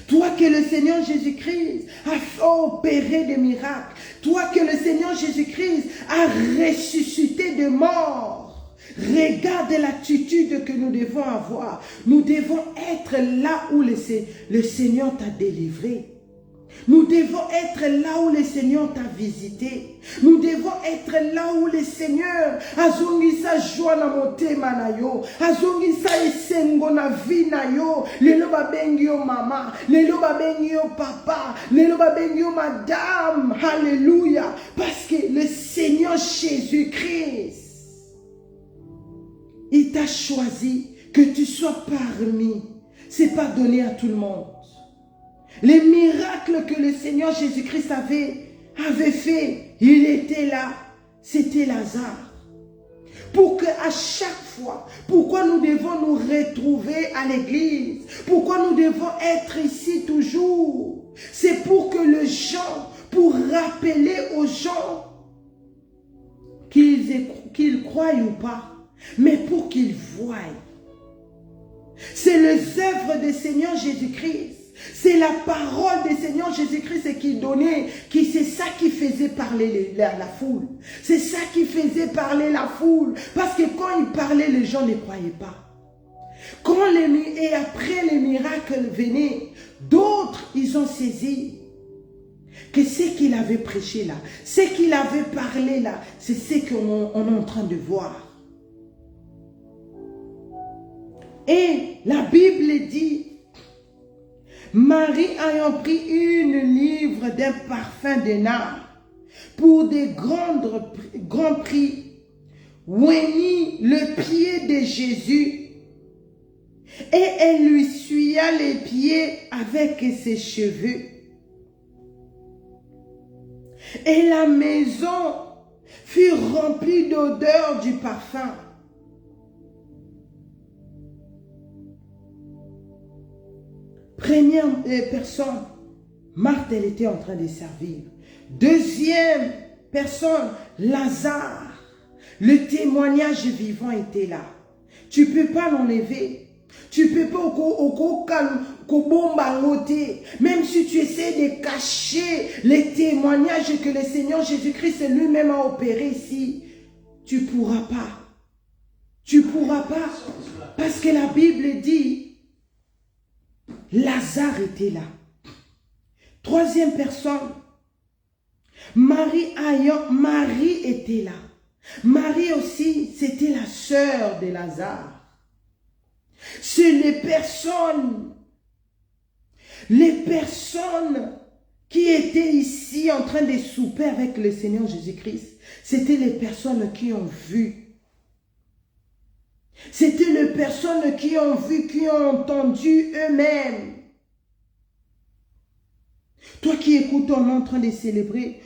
Toi que le Seigneur Jésus-Christ a opéré des miracles. Toi que le Seigneur Jésus-Christ a ressuscité des morts. Regarde l'attitude que nous devons avoir. Nous devons être là où le Seigneur t'a délivré. Nous devons être là où le Seigneur t'a visité. Nous devons être là où le Seigneur a zongisa joie na motema na yo, a zongisa esengo na vie na yo. Lelo babengi yo mama, lelo babengi yo papa, lelo babengi yo madame. Alléluia. Parce que le Seigneur Jésus-Christ, il t'a choisi que tu sois parmi. C'est pas donné à tout le monde. Les miracles que le Seigneur Jésus-Christ avait avait fait, il était là, c'était Lazare. Pour qu'à chaque fois, pourquoi nous devons nous retrouver à l'église? Pourquoi nous devons être ici toujours? C'est pour que les gens, pour rappeler aux gens qu'ils croient ou pas, mais pour qu'ils voient. C'est les œuvres du Seigneur Jésus-Christ. C'est la parole du Seigneur Jésus-Christ qui donnait, c'est ça qui faisait parler la foule. C'est ça qui faisait parler la foule. Parce que quand il parlait, les gens ne croyaient pas. Et après les miracles venaient, d'autres, ils ont saisi que ce qu'il avait prêché là, ce qu'il avait parlé là, c'est ce qu'on est en train de voir. Et la Bible dit, Marie ayant pris une livre d'un parfum de nard pour des grands prix, oignit le pied de Jésus et elle lui essuya les pieds avec ses cheveux. Et la maison fut remplie d'odeur du parfum. Première personne, Marthe, elle était en train de servir. Deuxième personne, Lazare. Le témoignage vivant était là. Tu ne peux pas l'enlever. Tu ne peux pas même si tu essaies de cacher les témoignages que le Seigneur Jésus-Christ lui-même a opéré ici, tu ne pourras pas. Tu ne pourras pas. Parce que la Bible dit, Lazare était là. Troisième personne, Marie était là. Marie aussi, c'était la sœur de Lazare. C'est les personnes qui étaient ici en train de souper avec le Seigneur Jésus-Christ. C'était les personnes qui ont vu. C'était les personnes qui ont vu, qui ont entendu eux-mêmes. Toi qui écoutes, on est en train de célébrer.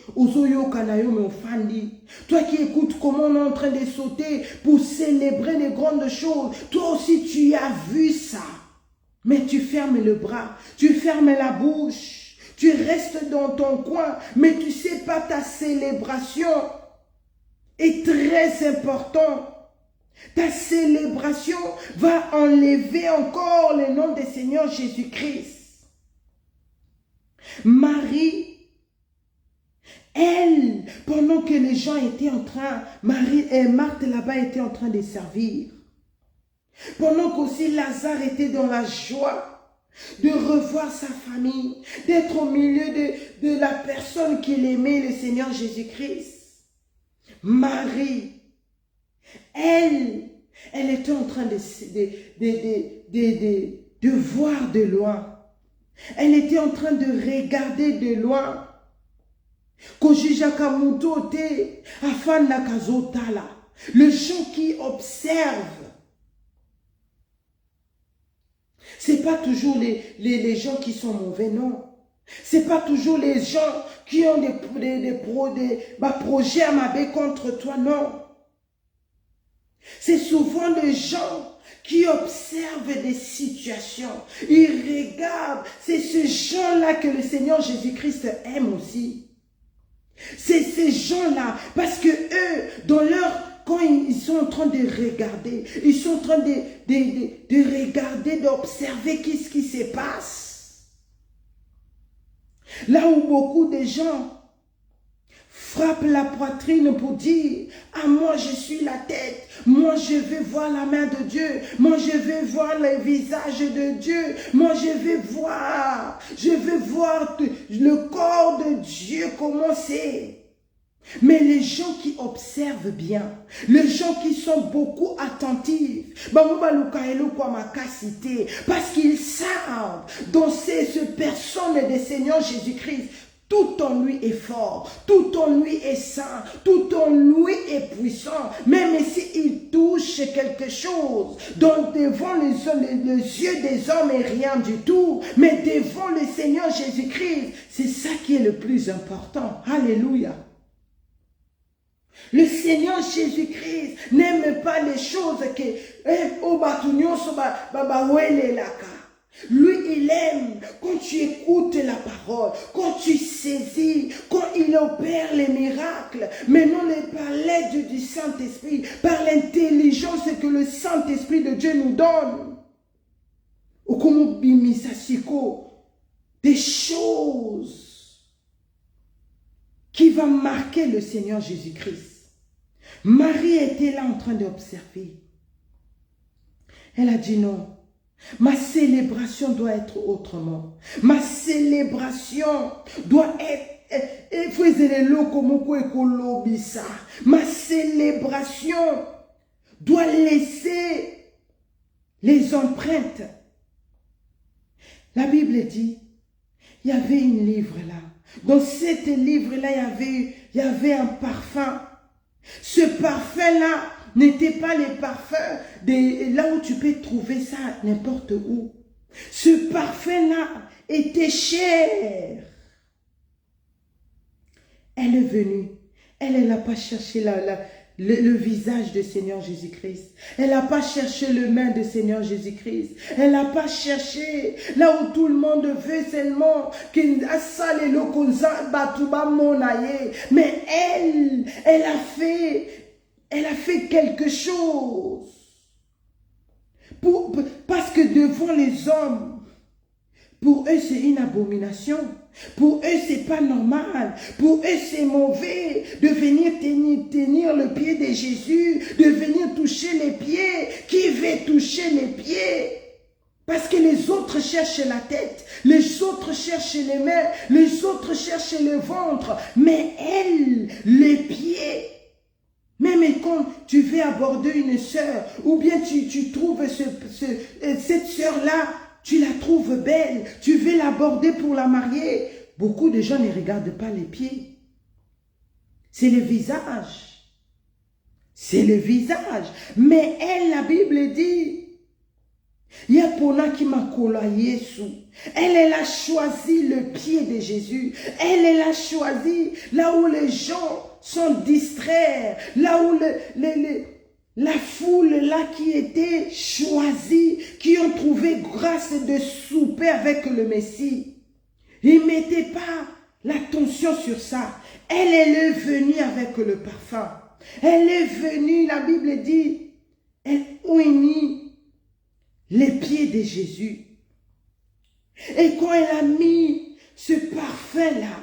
Toi qui écoutes comment on est en train de sauter pour célébrer les grandes choses. Toi aussi tu as vu ça. Mais tu fermes le bras, tu fermes la bouche. Tu restes dans ton coin, mais tu ne sais pas, ta célébration est très importante. Ta célébration va enlever encore le nom du Seigneur Jésus-Christ. Marie, elle, pendant que les gens étaient en train, Marthe là-bas était en train de servir. Pendant qu'aussi Lazare était dans la joie de revoir sa famille, d'être au milieu de la personne qu'il aimait, le Seigneur Jésus-Christ. Marie, elle était en train de voir de loin. Elle était en train de regarder de loin. Les gens qui observent. Ce n'est pas toujours les gens qui sont mauvais, non. Ce n'est pas toujours les gens qui ont des projets à m'abattre contre toi, non. C'est souvent les gens qui observent des situations. Ils regardent. C'est ces gens-là que le Seigneur Jésus-Christ aime aussi. C'est ces gens-là. Parce que eux, quand ils sont en train de regarder, ils sont en train de regarder, d'observer qu'est-ce qui se passe. Là où beaucoup de gens frappent la poitrine pour dire « Ah, moi je suis la tête, moi je veux voir la main de Dieu, moi je veux voir le visage de Dieu, moi je veux voir le corps de Dieu comment c'est. » Mais les gens qui observent bien, les gens qui sont beaucoup attentifs, parce qu'ils savent, dans ces personnes des Seigneur Jésus-Christ, tout en lui est fort, tout en lui est saint, tout en lui est puissant. Même s'il touche affiche quelque chose, donc devant les yeux des hommes est rien du tout, mais devant le Seigneur Jésus-Christ, c'est ça qui est le plus important. Alléluia. Le Seigneur Jésus-Christ n'aime pas les choses que lui, il aime quand tu écoutes la parole, quand tu saisis, quand il opère les miracles. Mais non par l'aide du Saint-Esprit, par l'intelligence que le Saint-Esprit de Dieu nous donne. Des choses qui vont marquer le Seigneur Jésus-Christ. Marie était là en train d'observer. Elle a dit non. Ma célébration doit être autrement. Ma célébration doit être... Ma célébration doit laisser les empreintes. La Bible dit, il y avait un livre là. Dans cet livre-là, il y avait un parfum. Ce parfum-là n'était pas les parfums là où tu peux trouver ça n'importe où. Ce parfum-là était cher. Elle est venue. Elle n'a pas cherché le visage du Seigneur Jésus-Christ. Elle n'a pas cherché le main du Seigneur Jésus-Christ. Elle n'a pas cherché là où tout le monde veut seulement mais elle a fait quelque chose. Parce que devant les hommes, pour eux c'est une abomination. Pour eux, c'est pas normal. Pour eux, c'est mauvais de venir tenir le pied de Jésus, de venir toucher les pieds. Qui veut toucher les pieds? Parce que les autres cherchent la tête, les autres cherchent les mains, les autres cherchent le ventre. Mais elle, les pieds. Même quand tu veux aborder une sœur, ou bien tu trouves cette sœur-là, tu la trouves belle, tu veux l'aborder pour la marier. Beaucoup de gens ne regardent pas les pieds. C'est le visage. C'est le visage. Mais elle, la Bible dit, Yapona qui m'a collé sous. Elle a choisi le pied de Jésus. Elle a choisi là où les gens sont distraits, là où la foule là qui était choisie, qui ont trouvé grâce de souper avec le Messie. Ils ne mettaient pas l'attention sur ça. Elle est venue avec le parfum. Elle est venue, la Bible dit, elle unit les pieds de Jésus. Et quand elle a mis ce parfum-là,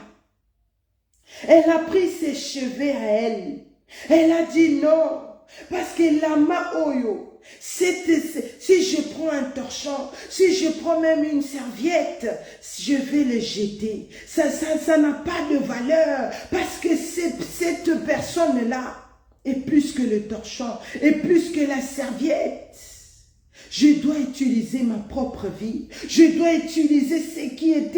elle a pris ses cheveux à elle. Elle a dit non. Parce que lama oyo, si je prends un torchon, si je prends même une serviette, je vais le jeter. Ça n'a pas de valeur. Parce que cette personne-là est plus que le torchon, est plus que la serviette. Je dois utiliser ma propre vie. Je dois utiliser ce qui est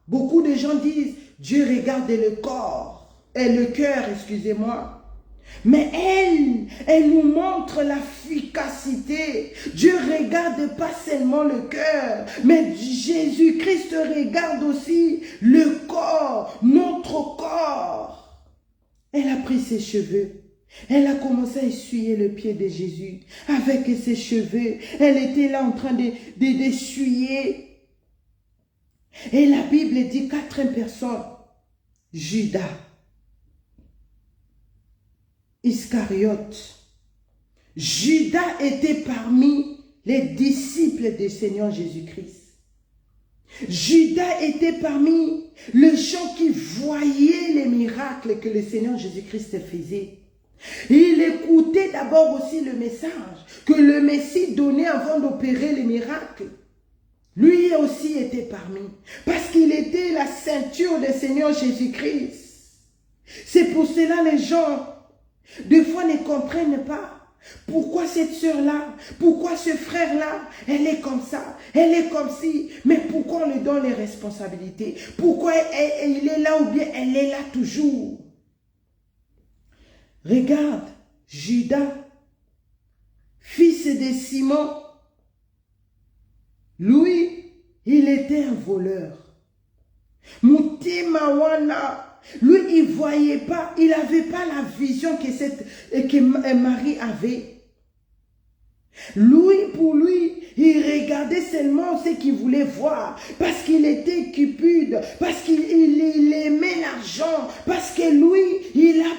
Beaucoup de gens disent, Dieu regarde le corps, et le cœur, excusez-moi. Mais elle nous montre l'efficacité. Dieu ne regarde pas seulement le cœur, mais Jésus-Christ regarde aussi le corps, notre corps. Elle a pris ses cheveux. Elle a commencé à essuyer le pied de Jésus avec ses cheveux. Elle était là en train d'essuyer. Et la Bible dit 4 personnes. Judas, Iscariote. Judas était parmi les disciples du Seigneur Jésus-Christ. Judas était parmi les gens qui voyaient les miracles que le Seigneur Jésus-Christ faisait. Il écoutait d'abord aussi le message que le Messie donnait avant d'opérer les miracles. Lui aussi était parmi, parce qu'il était la ceinture du Seigneur Jésus-Christ. C'est pour cela les gens, des fois, ne comprennent pas. Pourquoi cette sœur-là? Pourquoi ce frère-là? Elle est comme ça, elle est comme ci. Mais pourquoi on lui donne les responsabilités? Pourquoi il est là ou bien elle est là toujours? Regarde, Judas, fils de Simon, lui, il était un voleur. Moutemawana, lui, il ne voyait pas, il n'avait pas la vision que Marie avait. Lui, pour lui, il regardait seulement ce qu'il voulait voir, parce qu'il était cupide, parce qu'il aimait l'argent, parce que lui, il a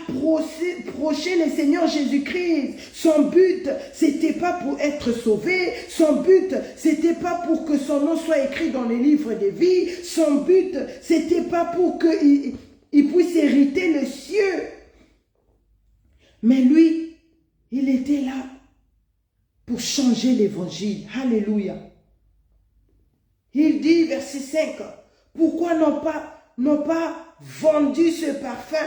proché le Seigneur Jésus-Christ. Son but, c'était pas pour être sauvé, son but, c'était pas pour que son nom soit écrit dans les livres de vie, son but, c'était pas pour qu'il puisse hériter le cieux. Mais lui, il était là pour changer l'évangile. Alléluia. Il dit, verset 5, pourquoi n'ont pas vendu ce parfum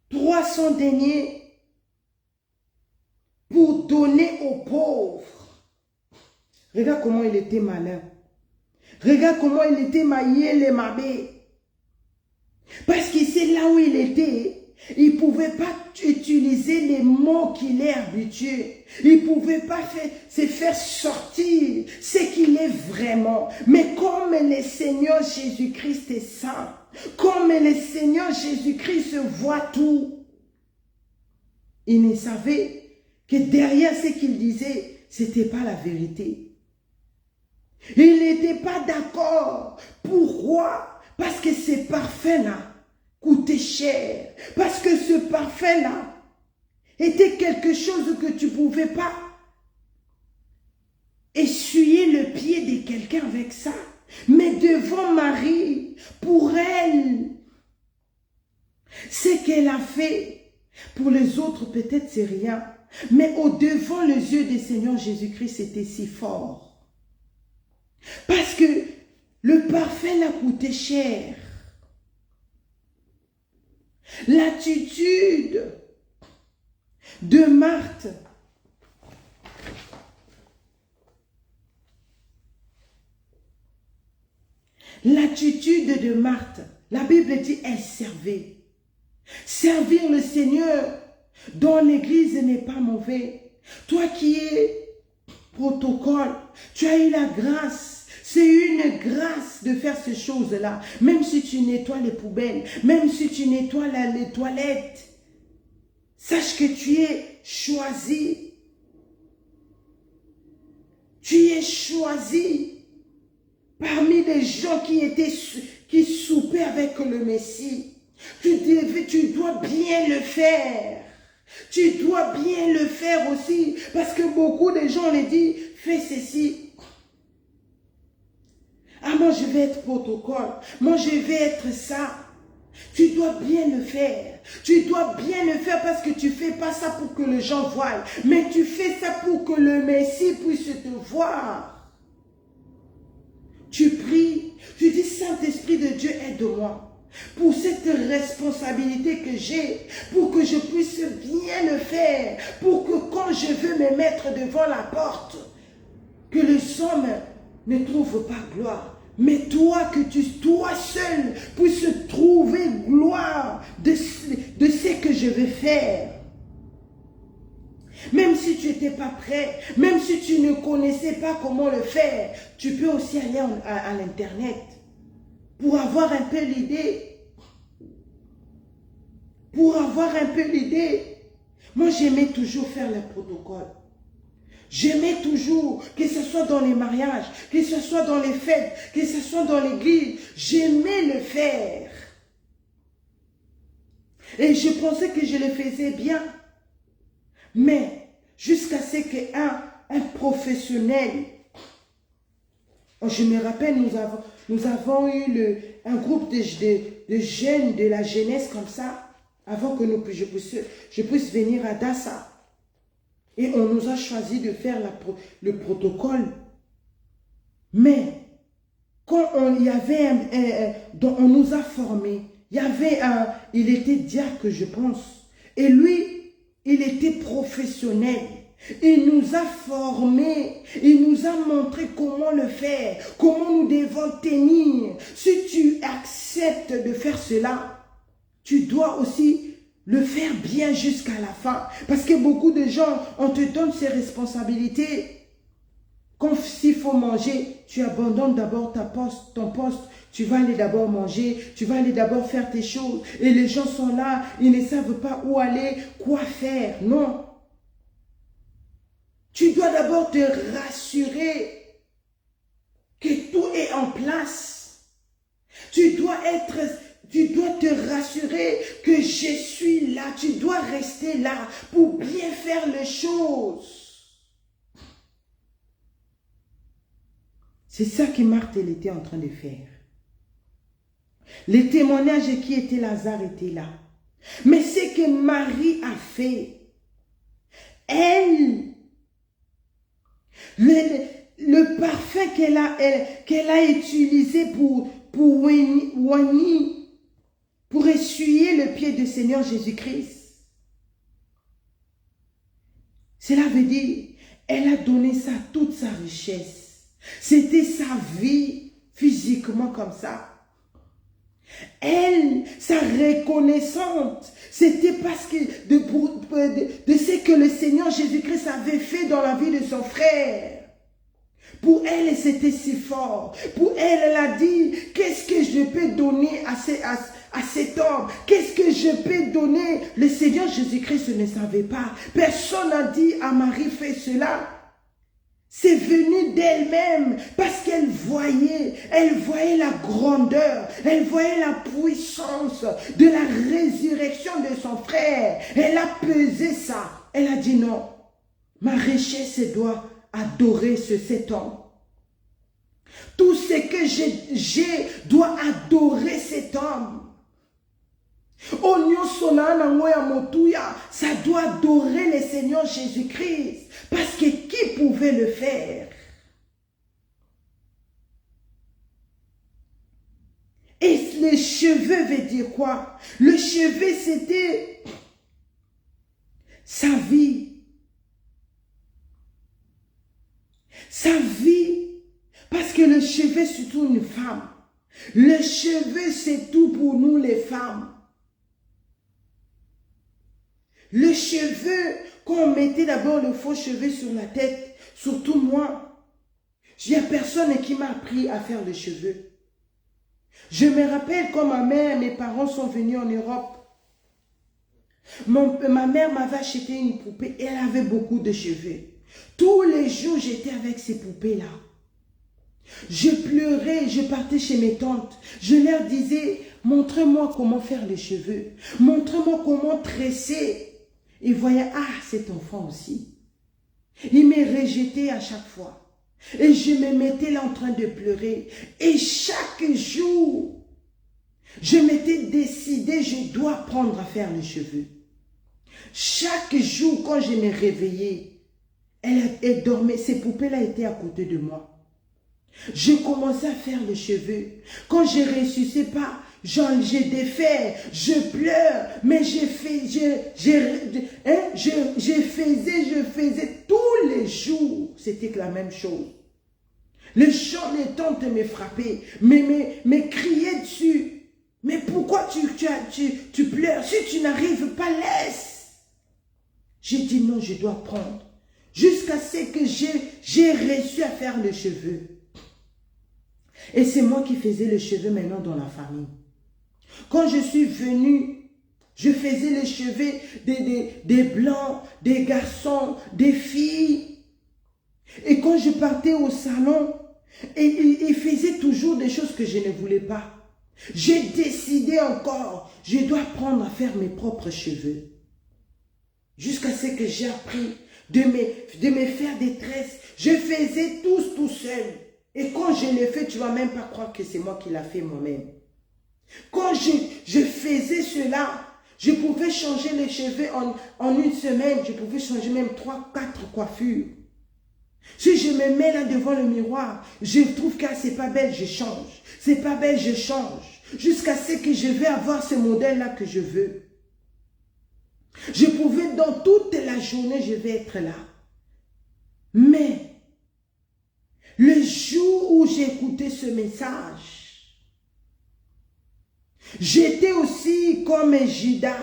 300 deniers pour donner aux pauvres. Regarde comment il était malin. Regarde comment il était maillé les mabés. Parce que c'est là où il était. Il ne pouvait pas utiliser les mots qu'il est habitué. Il ne pouvait pas se faire sortir ce qu'il est vraiment. Mais comme le Seigneur Jésus-Christ est saint, comme le Seigneur Jésus-Christ voit tout, il ne savait que derrière ce qu'il disait, ce n'était pas la vérité. Il n'était pas d'accord. Pourquoi? Parce que ces parfums-là coûtait cher, parce que ce parfum-là était quelque chose que tu ne pouvais pas essuyer le pied de quelqu'un avec ça. Mais devant Marie, pour elle, ce qu'elle a fait, pour les autres peut-être c'est rien, mais au-devant les yeux du Seigneur Jésus-Christ, c'était si fort. Parce que le parfum l'a coûté cher. L'attitude de Marthe, la Bible dit, elle servait. Servir le Seigneur dans l'église n'est pas mauvais. Toi qui es protocole, tu as eu la grâce. C'est une grâce de faire ces choses-là. Même si tu nettoies les poubelles, même si tu nettoies les toilettes, sache que tu es choisi. Tu es choisi parmi les gens qui soupaient avec le Messie. Tu dois bien le faire. Tu dois bien le faire aussi. Parce que beaucoup de gens les disent, fais ceci. Ah, moi je vais être protocole. Moi je vais être ça. Tu dois bien le faire. Tu dois bien le faire parce que tu ne fais pas ça pour que les gens voient. Mais tu fais ça pour que le Messie puisse te voir. Tu pries. Tu dis, Saint-Esprit de Dieu, aide-moi. Pour cette responsabilité que j'ai, pour que je puisse bien le faire, pour que quand je veux me mettre devant la porte, que les hommes ne trouvent pas gloire. Mais toi, toi seul puisses trouver gloire de ce que je vais faire. Même si tu n'étais pas prêt, même si tu ne connaissais pas comment le faire, tu peux aussi aller à l'internet pour avoir un peu l'idée. Pour avoir un peu l'idée. Moi, j'aimais toujours faire le protocole. J'aimais toujours, que ce soit dans les mariages, que ce soit dans les fêtes, que ce soit dans l'église, j'aimais le faire. Et je pensais que je le faisais bien. Mais jusqu'à ce qu'un professionnel, je me rappelle, nous avons eu un groupe de jeunes de la jeunesse comme ça, avant que je puisse venir à Dassa. Et on nous a choisi de faire le protocole. Mais quand on nous a formés, il était diacre, je pense. Et lui, il était professionnel. Il nous a formés, il nous a montré comment le faire, comment nous devons tenir. Si tu acceptes de faire cela, tu dois aussi le faire bien jusqu'à la fin. Parce que beaucoup de gens, on te donne ces responsabilités. Quand s'il faut manger, tu abandonnes d'abord ton poste. Tu vas aller d'abord manger, tu vas aller d'abord faire tes choses. Et les gens sont là, ils ne savent pas où aller, quoi faire. Non. Tu dois d'abord te rassurer que tout est en place. Tu dois te rassurer que je suis là. Tu dois rester là pour bien faire les choses. C'est ça que Marthe elle était en train de faire. Les témoignages qui étaient Lazare étaient là. Mais ce que Marie a fait, elle, le parfum qu'elle a utilisé pour essuyer le pied du Seigneur Jésus-Christ. Cela veut dire, elle a donné ça, toute sa richesse. C'était sa vie, physiquement comme ça. Elle, sa reconnaissance, c'était parce que de ce que le Seigneur Jésus-Christ avait fait dans la vie de son frère. Pour elle, c'était si fort. Pour elle, elle a dit, qu'est-ce que je peux donner à cet homme? Qu'est-ce que je peux donner? Le Seigneur Jésus-Christ ne savait pas. Personne n'a dit à Marie, fais cela. C'est venu d'elle-même parce qu'elle voyait la grandeur, elle voyait la puissance de la résurrection de son frère. Elle a pesé ça. Elle a dit non, ma richesse doit adorer cet homme. Tout ce que j'ai doit adorer cet homme. Ça doit adorer le Seigneur Jésus-Christ. Parce que qui pouvait le faire? Et les cheveux veut dire quoi? Le cheveu, c'était sa vie. Sa vie. Parce que le cheveu, c'est surtout une femme. Le cheveu, c'est tout pour nous les femmes. Le cheveu, quand on mettait d'abord le faux cheveu sur la tête, surtout moi, il n'y a personne qui m'a appris à faire les cheveux. Je me rappelle quand ma mère, mes parents sont venus en Europe. Ma mère m'avait acheté une poupée et elle avait beaucoup de cheveux. Tous les jours, j'étais avec ces poupées-là. Je pleurais, je partais chez mes tantes. Je leur disais, montrez-moi comment faire les cheveux. Montrez-moi comment tresser. Ils voyaient, ah, cet enfant aussi. Il me rejetait à chaque fois. Et je me mettais là en train de pleurer. Et chaque jour, je m'étais décidé, je dois apprendre à faire les cheveux. Chaque jour, quand je me réveillais, elle dormait, ces poupées-là étaient à côté de moi. Je commençais à faire les cheveux. Quand je ne réussissais pas, j'ai défait, je pleure, mais je faisais tous les jours. C'était la même chose. Les gens, les tantes me frappaient, me criaient dessus. Mais pourquoi tu pleures? Si tu n'arrives pas, laisse. J'ai dit non, je dois prendre. Jusqu'à ce que j'ai réussi à faire les cheveux. Et c'est moi qui faisais les cheveux maintenant dans la famille. Quand je suis venue, je faisais les cheveux des blancs, des garçons, des filles. Et quand je partais au salon, ils faisaient toujours des choses que je ne voulais pas. J'ai décidé encore, je dois apprendre à faire mes propres cheveux. Jusqu'à ce que j'ai appris de me faire des tresses. Je faisais tous tout seul. Et quand je l'ai fait, tu ne vas même pas croire que c'est moi qui l'ai fait moi-même. Quand je faisais cela, je pouvais changer les cheveux en une semaine. Je pouvais changer même 3, 4 coiffures. Si je me mets là devant le miroir, je trouve que c'est pas belle, je change. C'est pas belle, je change. Jusqu'à ce que je vais avoir ce modèle-là que je veux. Je pouvais, dans toute la journée, je vais être là. Mais, le jour où j'ai écouté ce message, j'étais aussi comme un Judas.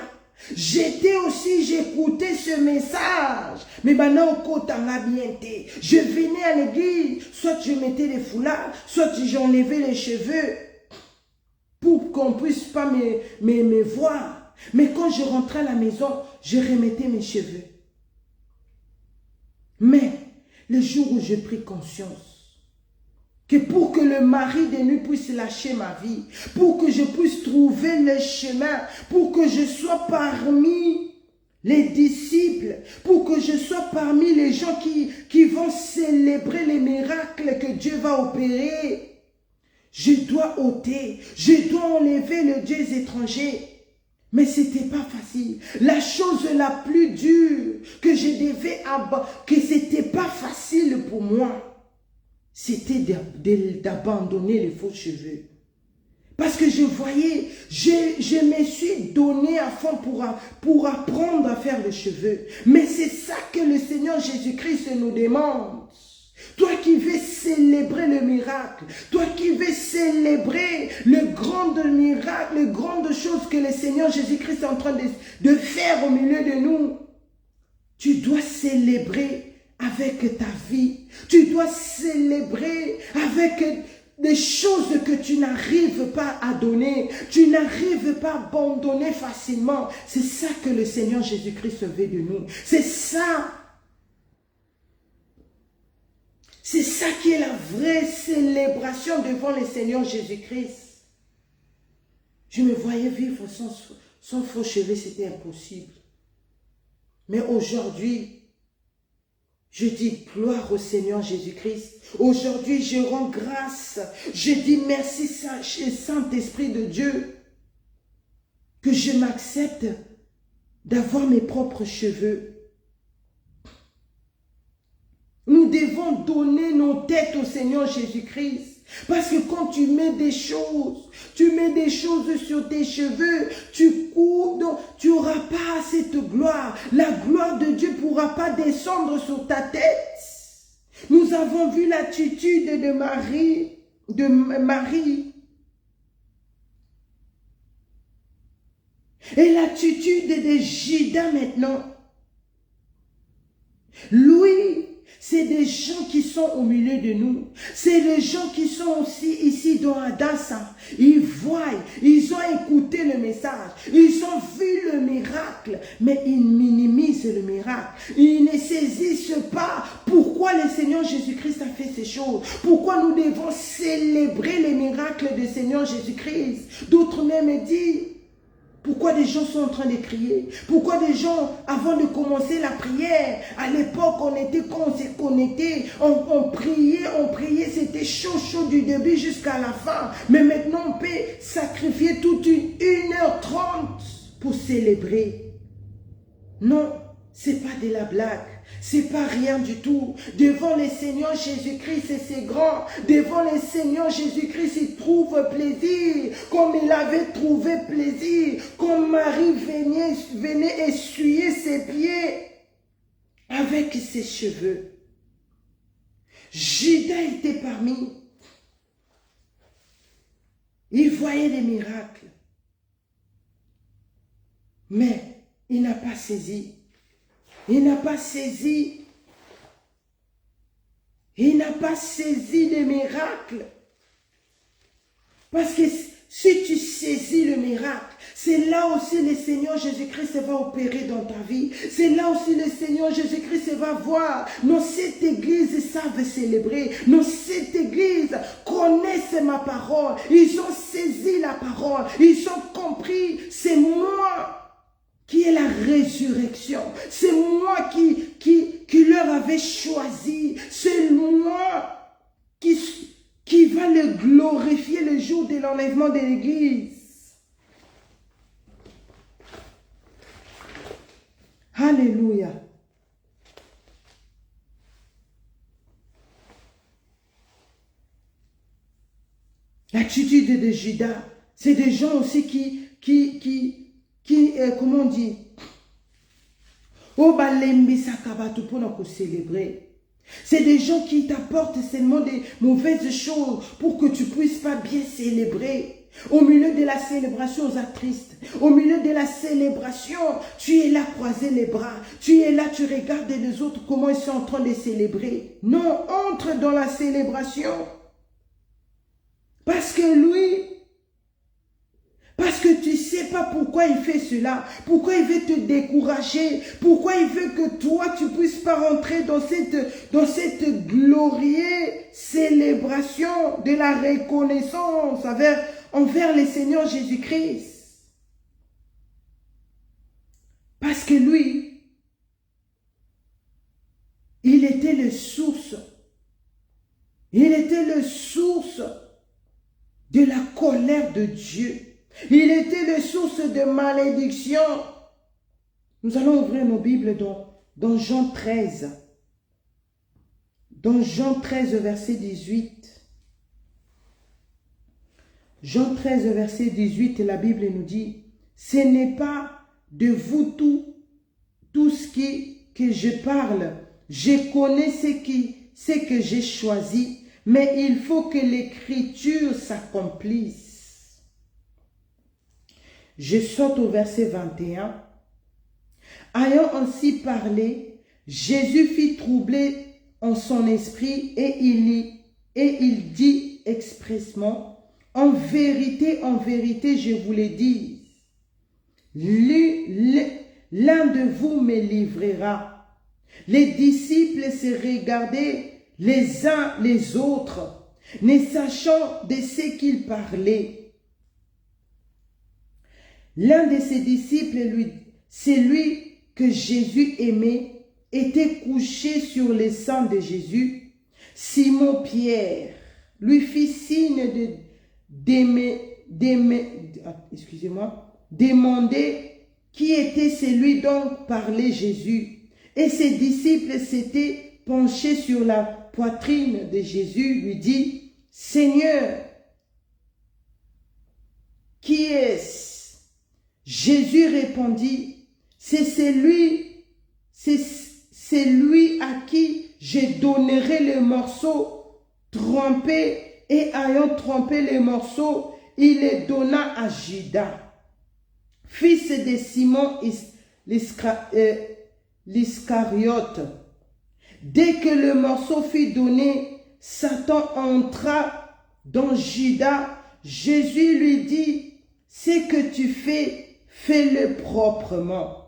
J'étais aussi, j'écoutais ce message. Mais maintenant, au côté en bien. Je venais à l'église, soit je mettais les foulards, soit j'enlevais les cheveux pour qu'on ne puisse pas me voir. Mais quand je rentrais à la maison, je remettais mes cheveux. Mais, le jour où j'ai pris conscience que pour que le mari de nuit puisse lâcher ma vie, pour que je puisse trouver le chemin, pour que je sois parmi les disciples, pour que je sois parmi les gens qui vont célébrer les miracles que Dieu va opérer, je dois ôter, je dois enlever le Dieu étranger. Mais ce n'était pas facile. La chose la plus dure que je devais que ce n'était pas facile pour moi, c'était d'abandonner les faux cheveux. Parce que je voyais, je me suis donné à fond pour apprendre à faire les cheveux. Mais c'est ça que le Seigneur Jésus-Christ nous demande. Toi qui veux célébrer le miracle, toi qui veux célébrer le grand miracle, les grandes choses que le Seigneur Jésus-Christ est en train de faire au milieu de nous, tu dois célébrer avec ta vie. Tu dois célébrer avec des choses que tu n'arrives pas à donner. Tu n'arrives pas à abandonner facilement. C'est ça que le Seigneur Jésus-Christ veut de nous. C'est ça. C'est ça qui est la vraie célébration devant le Seigneur Jésus-Christ. Je me voyais vivre sans faux cheveux, c'était impossible. Mais aujourd'hui, je dis gloire au Seigneur Jésus-Christ. Aujourd'hui, je rends grâce. Je dis merci Saint-Esprit de Dieu que je m'accepte d'avoir mes propres cheveux. Nous devons donner nos têtes au Seigneur Jésus-Christ. Parce que quand tu mets des choses sur tes cheveux, tu cours, donc tu n'auras pas cette gloire. La gloire de Dieu ne pourra pas descendre sur ta tête. Nous avons vu l'attitude de Marie. Et l'attitude de Judas maintenant. Lui, c'est des gens qui sont au milieu de nous. C'est les gens qui sont aussi ici dans Adassa. Ils voient, ils ont écouté le message. Ils ont vu le miracle, mais ils minimisent le miracle. Ils ne saisissent pas pourquoi le Seigneur Jésus-Christ a fait ces choses. Pourquoi nous devons célébrer les miracles du Seigneur Jésus-Christ. D'autres même disent, pourquoi des gens sont en train de crier? Pourquoi des gens, avant de commencer la prière, à l'époque, quand on s'est connecté, on priait, c'était chaud du début jusqu'à la fin. Mais maintenant, on peut sacrifier toute 1h30 pour célébrer. Non, c'est pas de la blague. C'est pas rien du tout. Devant le Seigneur Jésus-Christ, c'est grand. Devant le Seigneur Jésus-Christ, il trouve plaisir. Comme il avait trouvé plaisir. Comme Marie venait essuyer ses pieds avec ses cheveux. Judas était parmi. Il voyait les miracles. Mais il n'a pas saisi. Il n'a pas saisi. Il n'a pas saisi les miracles. Parce que si tu saisis le miracle, c'est là aussi le Seigneur Jésus-Christ va opérer dans ta vie. C'est là aussi le Seigneur Jésus-Christ va voir. Dans cette église savent célébrer. Dans cette église connaissent ma parole. Ils ont saisi la parole. Ils ont compris. C'est moi qui est la résurrection. C'est moi qui leur avait choisi. C'est moi qui va le glorifier le jour de l'enlèvement de l'église. Alléluia. L'attitude de Judas, c'est des gens aussi qui comment on dit, Oh, balembi sakabatu pour nous célébrer. C'est des gens qui t'apportent seulement des mauvaises choses pour que tu puisses pas bien célébrer. Au milieu de la célébration, on est triste. Au milieu de la célébration, tu es là, croiser les bras. Tu es là, tu regardes les autres, comment ils sont en train de célébrer. Non, entre dans la célébration. Parce que lui, parce que tu ne sais pas pourquoi il fait cela, pourquoi il veut te décourager, pourquoi il veut que toi, tu ne puisses pas rentrer dans cette glorieuse célébration de la reconnaissance envers le Seigneur Jésus-Christ. Parce que lui, il était le source. Il était le source de la colère de Dieu. Il était le source de malédiction. Nous allons ouvrir nos Bibles dans Jean 13. Dans Jean 13, verset 18. Jean 13, verset 18, la Bible nous dit, « Ce n'est pas de vous tout ce que je parle. Je connais ce que j'ai choisi, mais il faut que l'Écriture s'accomplisse. » Je saute au verset 21. Ayant ainsi parlé, Jésus fit troubler en son esprit et il dit expressement, en vérité, je vous le dis, l'un de vous me livrera. Les disciples se regardaient les uns les autres, ne sachant de ce qu'ils parlaient. L'un de ses disciples, celui que Jésus aimait, était couché sur les seins de Jésus. Simon Pierre lui fit signe de demander qui était celui dont parlait Jésus. Et ses disciples s'étaient penchés sur la poitrine de Jésus, lui dit, « Seigneur, qui est-ce » Jésus répondit, c'est celui à qui je donnerai le morceau trempé, et ayant trempé le morceau, il le donna à Judas, fils de Simon l'Iscariote. Dès que le morceau fut donné, Satan entra dans Judas. Jésus lui dit, ce que tu fais, fais-le proprement.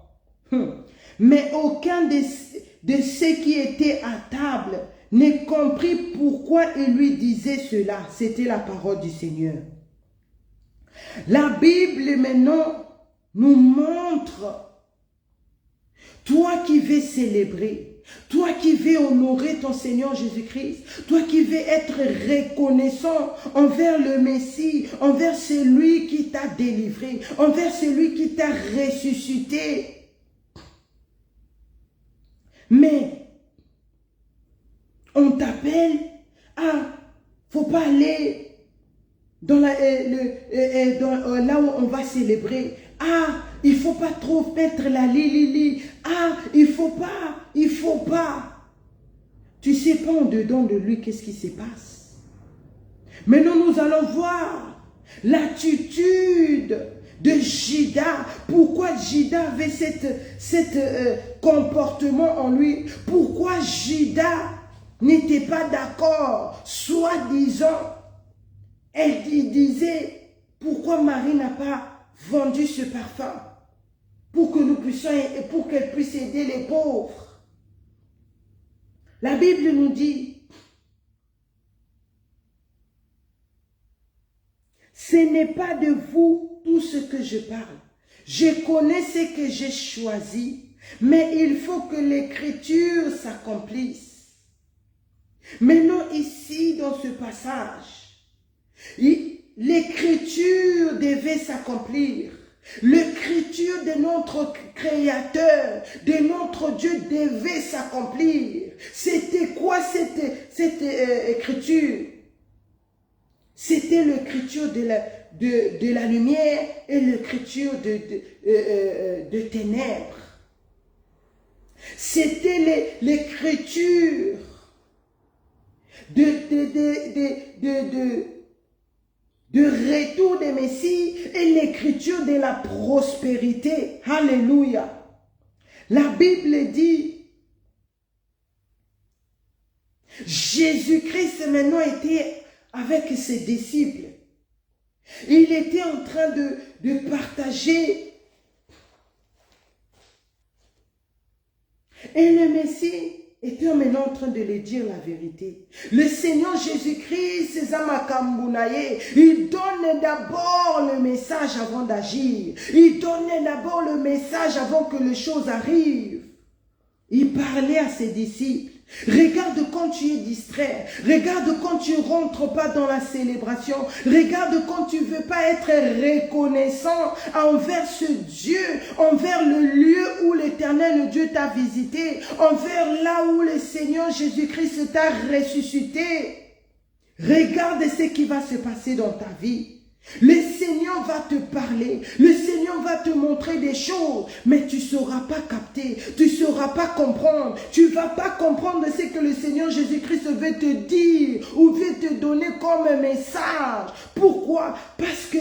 Mais aucun de ceux qui étaient à table ne comprit pourquoi il lui disait cela. C'était la parole du Seigneur. La Bible maintenant nous montre, toi qui veux célébrer, toi qui veux honorer ton Seigneur Jésus-Christ, toi qui veux être reconnaissant envers le Messie, envers celui qui t'a délivré, envers celui qui t'a ressuscité. Mais on t'appelle, faut pas aller dans là où on va célébrer. Il faut pas trop mettre la lili. Il faut pas. Tu sais pas en dedans de lui qu'est-ce qui se passe. Maintenant, nous allons voir l'attitude de Judas. Pourquoi Judas avait cet comportement en lui? Pourquoi Judas n'était pas d'accord, soi-disant? Elle disait, pourquoi Marie n'a pas vendu ce parfum pour qu'elle puisse aider les pauvres? La Bible nous dit, ce n'est pas de vous tout ce que je parle. Je connais ce que j'ai choisi, mais il faut que l'Écriture s'accomplisse. Maintenant ici, dans ce passage, l'Écriture devait s'accomplir. L'écriture de notre Créateur, de notre Dieu devait s'accomplir. C'était quoi cette écriture? C'était l'écriture de la lumière et l'écriture de ténèbres. C'était l'écriture de retour des Messies et l'écriture de la prospérité. Alléluia. La Bible dit, Jésus-Christ maintenant était avec ses disciples. Il était en train de partager. Et le Messie était maintenant en train de lui dire la vérité. Le Seigneur Jésus-Christ, il donne d'abord le message avant d'agir. Il donne d'abord le message avant que les choses arrivent. Il parlait à ses disciples. Regarde quand tu es distrait. Regarde quand tu ne rentres pas dans la célébration. Regarde quand tu ne veux pas être reconnaissant envers ce Dieu, envers le lieu où l'Éternel Dieu t'a visité, envers là où le Seigneur Jésus-Christ t'a ressuscité. Regarde ce qui va se passer dans ta vie. Le Seigneur va te parler, le Seigneur va te montrer des choses, mais tu ne sauras pas capter, tu ne sauras pas comprendre, tu ne vas pas comprendre ce que le Seigneur Jésus-Christ veut te dire ou veut te donner comme un message. Pourquoi? Parce que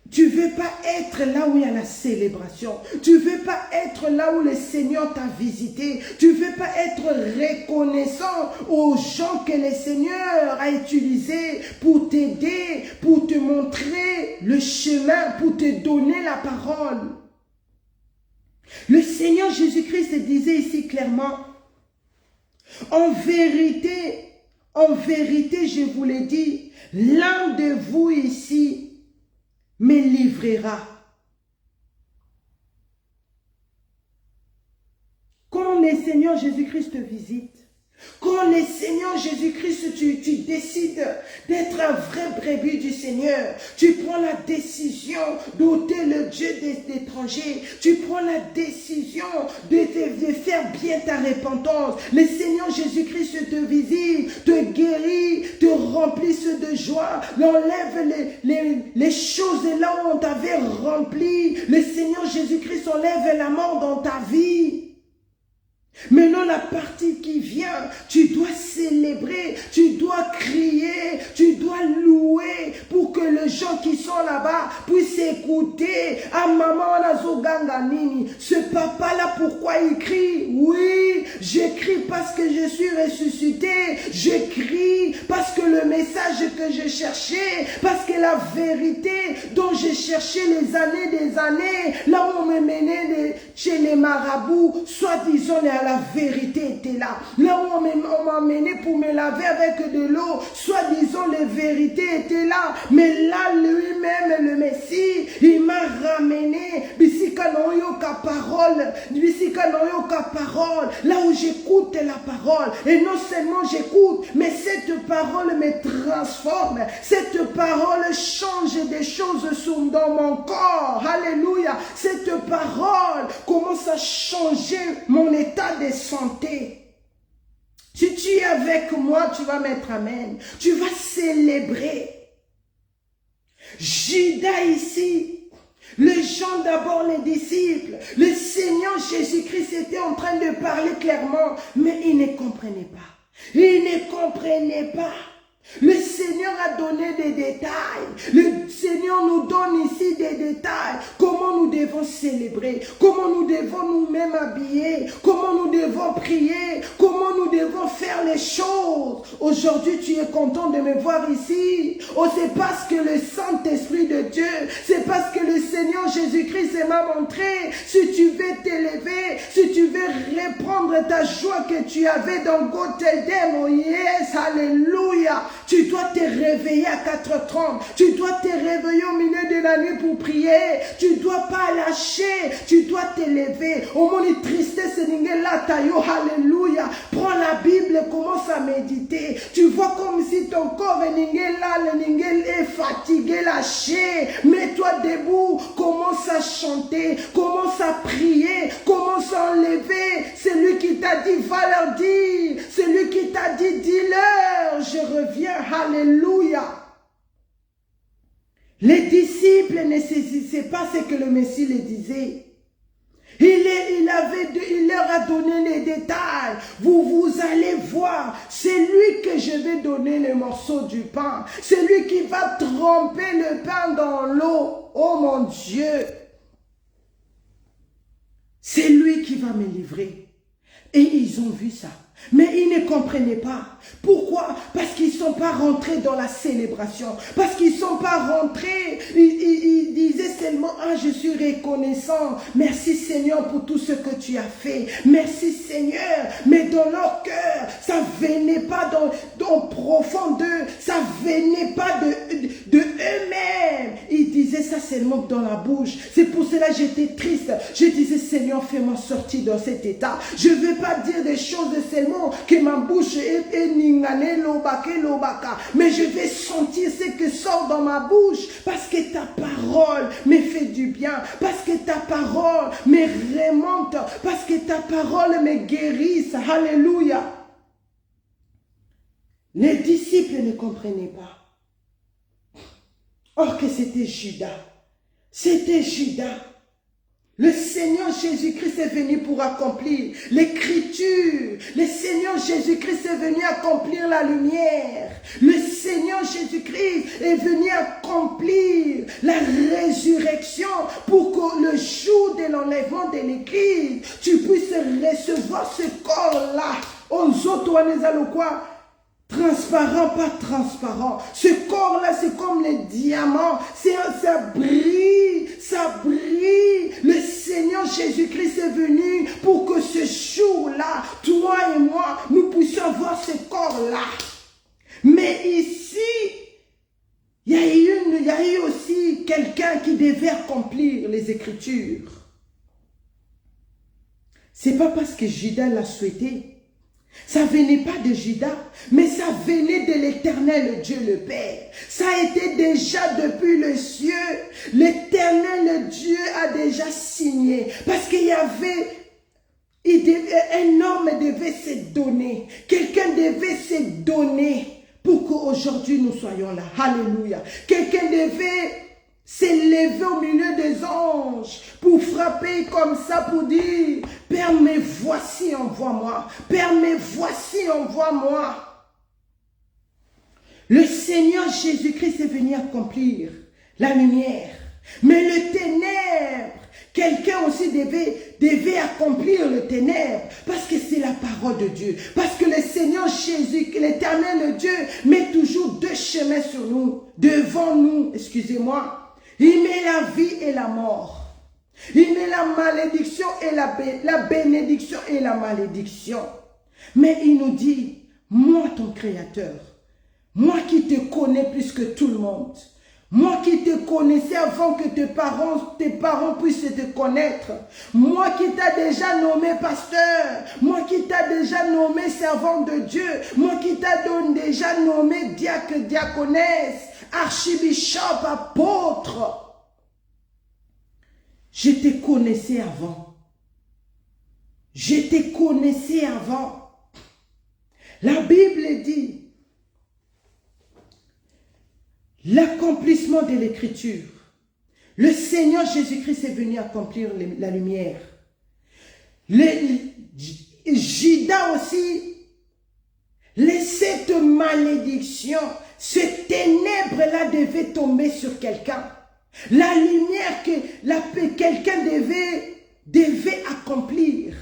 tu veux pas être là où il y a la célébration. Tu veux pas être là où le Seigneur t'a visité. Tu veux pas être reconnaissant aux gens que le Seigneur a utilisés pour t'aider, pour te montrer le chemin, pour te donner la parole. Le Seigneur Jésus-Christ disait ici clairement, en vérité, je vous l'ai dit, l'un de vous ici me livrera. Quand le Seigneur Jésus-Christ te visite, quand le Seigneur Jésus-Christ, tu décides d'être un vrai brebis du Seigneur, tu prends la décision d'ôter le Dieu des étrangers, tu prends la décision de faire bien ta repentance. Le Seigneur Jésus-Christ te visite, te guérit, te remplisse de joie, enlève les choses là où on t'avait rempli. Le Seigneur Jésus-Christ enlève la mort dans ta vie. Maintenant, la partie qui vient, tu dois célébrer, tu dois crier, tu dois louer pour que les gens qui sont là-bas puissent écouter. Ah, maman, Nazoganganini, ce papa-là, pourquoi il crie? Oui, je crie parce que je suis ressuscité. Je crie parce que le message que je cherchais, parce que la vérité dont j'ai cherché les années des années, là où on me menait chez les marabouts, soi-disant la vérité était là. Là où on m'a mené pour me laver avec de l'eau, soi-disant les vérités étaient là. Mais là, lui-même, le Messie, il m'a ramené. Bisika noyoka parole. Bisika noyoka parole. Là où j'écoute la parole. Et non seulement j'écoute, mais cette parole me transforme. Cette parole change des choses dans mon corps. Alléluia. Cette parole commence à changer mon état de santé. Si tu es avec moi, tu vas mettre amen. Tu vas célébrer. Judas ici, les gens d'abord, les disciples, le Seigneur Jésus-Christ était en train de parler clairement, mais ils ne comprenaient pas. Ils ne comprenaient pas. Le Seigneur a donné des détails. Le Seigneur nous donne ici des détails. Comment nous devons célébrer. Comment nous devons nous-mêmes habiller. Comment nous devons prier. Comment nous devons faire les choses. Aujourd'hui, tu es content de me voir ici. Oh, c'est parce que le Saint-Esprit de Dieu, c'est parce que le Seigneur Jésus-Christ m'a montré. Si tu veux t'élever, si tu veux reprendre ta joie que tu avais dans Goteldem, oh yes, alléluia. Tu dois te réveiller à 4h30. Tu dois te réveiller au milieu de la nuit pour prier. Tu ne dois pas lâcher. Tu dois t'élever. Au moins, une tristesse, alléluia. Prends la Bible, commence à méditer. Tu vois comme si ton corps est fatigué, lâché. Mets-toi debout. Commence à chanter. Commence à prier. Commence à enlever. C'est lui qui t'a dit, va leur dire. C'est lui qui t'a dit, dis-leur, je reviens. Alléluia. Les disciples ne saisissaient pas ce que le Messie les disait. Il leur a donné les détails. Vous allez voir, c'est lui que je vais donner le morceau du pain. C'est lui qui va tremper le pain dans l'eau. Oh mon Dieu. C'est lui qui va me livrer. Et ils ont vu ça. Mais ils ne comprenaient pas. Pourquoi? Parce qu'ils ne sont pas rentrés dans la célébration. Parce qu'ils ne sont pas rentrés. Ils disaient seulement, ah, je suis reconnaissant. Merci Seigneur pour tout ce que tu as fait. Merci Seigneur. Mais dans leur cœur, ça ne venait pas dans profondeur. Ça ne venait pas de eux-mêmes. Ils disaient ça seulement dans la bouche. C'est pour cela que j'étais triste. Je disais, Seigneur, fais-moi sortir dans cet état. Je ne veux pas dire des choses de seulement que ma bouche est ningane lobaka, mais je vais sentir ce que sort dans ma bouche, parce que ta parole me fait du bien, parce que ta parole me remonte, parce que ta parole me guérisse. Alléluia. Les disciples ne comprenaient pas. Or que c'était Judas. C'était Judas. Le Seigneur Jésus-Christ est venu pour accomplir l'écriture. Le Seigneur Jésus-Christ est venu accomplir la lumière. Le Seigneur Jésus-Christ est venu accomplir la résurrection pour que le jour de l'enlèvement de l'Église, tu puisses recevoir ce corps-là. On quoi? Transparent, pas transparent. Ce corps-là, c'est comme les diamants. Ça brille, ça brille. Le Seigneur Jésus-Christ est venu pour que ce jour-là, toi et moi, nous puissions avoir ce corps-là. Mais ici, il y a eu aussi quelqu'un qui devait accomplir les Écritures. C'est pas parce que Judas l'a souhaité. Ça venait pas de Judas, mais ça venait de l'Éternel Dieu le Père. Ça a été déjà depuis le ciel. L'Éternel Dieu a déjà signé. Parce qu'il y avait, un homme devait se donner. Quelqu'un devait se donner pour qu'aujourd'hui nous soyons là. Alléluia. Quelqu'un devait s'élever au milieu des anges pour frapper comme ça, pour dire, Père, mais voici, envoie-moi. Père, mais voici, envoie-moi. Le Seigneur Jésus-Christ est venu accomplir la lumière. Mais le ténèbre, quelqu'un aussi devait accomplir le ténèbre, parce que c'est la parole de Dieu. Parce que le Seigneur Jésus, l'Éternel Dieu, met toujours deux chemins sur nous, devant nous, excusez-moi. Il met la vie et la mort. Il met la malédiction et la bénédiction et la malédiction. Mais il nous dit, moi ton Créateur, moi qui te connais plus que tout le monde, moi qui te connaissais avant que tes parents puissent te connaître, moi qui t'ai déjà nommé pasteur, moi qui t'ai déjà nommé servant de Dieu, moi qui t'ai déjà nommé diacre, diaconesse, archibishop, apôtre. Je te connaissais avant. Je te connaissais avant. La Bible dit, l'accomplissement de l'écriture. Le Seigneur Jésus-Christ est venu accomplir la lumière. Judas aussi, cette malédiction, ce ténèbre-là devait tomber sur quelqu'un. La lumière que quelqu'un devait accomplir,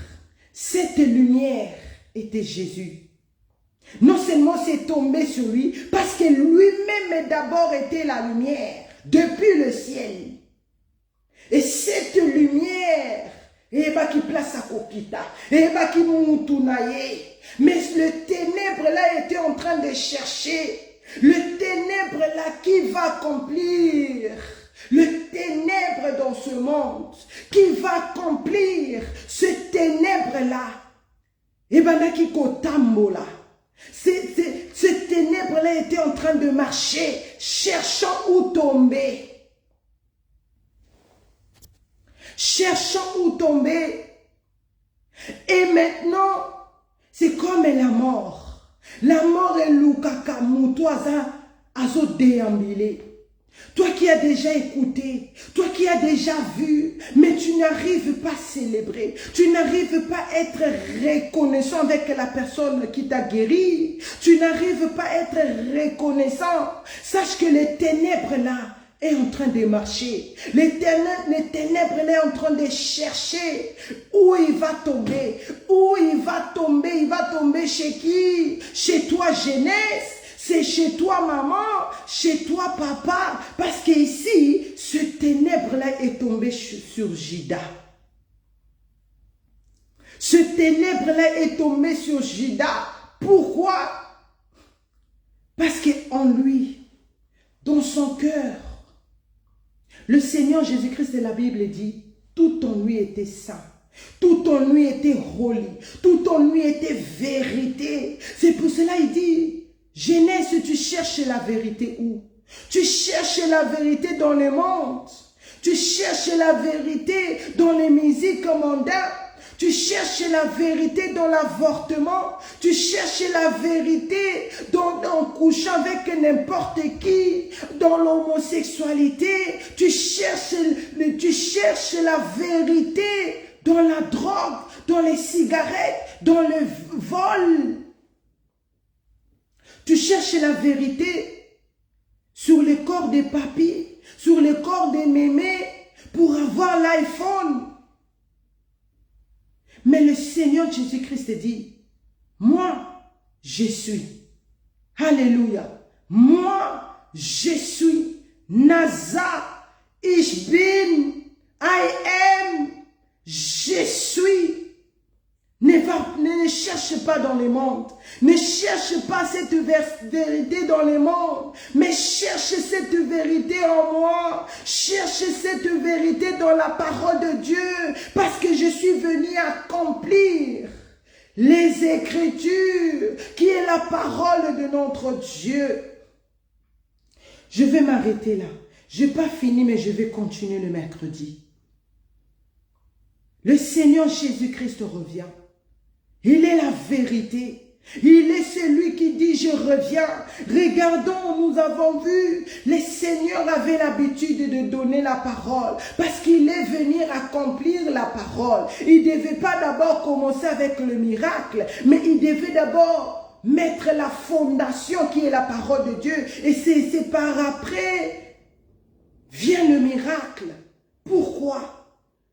cette lumière était Jésus. Non seulement c'est tombé sur lui, parce que lui-même d'abord était la lumière, depuis le ciel. Et cette lumière, qui place à Kokita, qui Mountounaye. Mais le ténèbre là était en train de chercher. Le ténèbre là qui va accomplir. Le ténèbre dans ce monde, qui va accomplir ce ténèbre là. Qui kotambola. Ce ténèbre-là était en train de marcher, cherchant où tomber. Cherchant où tomber. Et maintenant, c'est comme la mort. La mort est l'oukaka, moutoisa, azo déambulé. Toi qui as déjà écouté, toi qui as déjà vu, mais tu n'arrives pas à célébrer, tu n'arrives pas à être reconnaissant avec la personne qui t'a guéri, tu n'arrives pas à être reconnaissant. Sache que les ténèbres là est en train de marcher. Les ténèbres là est en train de chercher où il va tomber, il va tomber chez qui? Chez toi jeunesse. C'est chez toi maman, chez toi papa, parce qu'ici, ce ténèbre-là est tombé sur Judas. Ce ténèbre-là est tombé sur Judas. Pourquoi? Parce qu'en lui, dans son cœur, le Seigneur Jésus-Christ de la Bible dit, tout en lui était saint. Tout en lui était holy. Tout en lui était vérité. C'est pour cela qu'il dit, Genèse, tu cherches la vérité où? Tu cherches la vérité dans le monde. Tu cherches la vérité dans les musiques mondaines. Tu cherches la vérité dans l'avortement. Tu cherches la vérité en couchant avec n'importe qui, dans l'homosexualité. Tu cherches la vérité dans la drogue, dans les cigarettes, dans le vol. Tu cherches la vérité sur le corps des papis, sur le corps des mémés, pour avoir l'iPhone. Mais le Seigneur Jésus-Christ dit, moi, je suis. Alléluia. Moi, je suis. Naza, ich bin, I am, je suis. Ne cherche pas dans le monde. Ne cherche pas cette vérité dans le monde. Mais cherche cette vérité en moi. Cherche cette vérité dans la parole de Dieu. Parce que je suis venu accomplir les Écritures, qui est la parole de notre Dieu. Je vais m'arrêter là. Je n'ai pas fini, mais je vais continuer le mercredi. Le Seigneur Jésus-Christ revient. Il est la vérité. Il est celui qui dit, je reviens. Regardons, nous avons vu, le Seigneur avait l'habitude de donner la parole. Parce qu'il est venu accomplir la parole. Il ne devait pas d'abord commencer avec le miracle, mais il devait d'abord mettre la fondation qui est la parole de Dieu. Et c'est par après, vient le miracle. Pourquoi?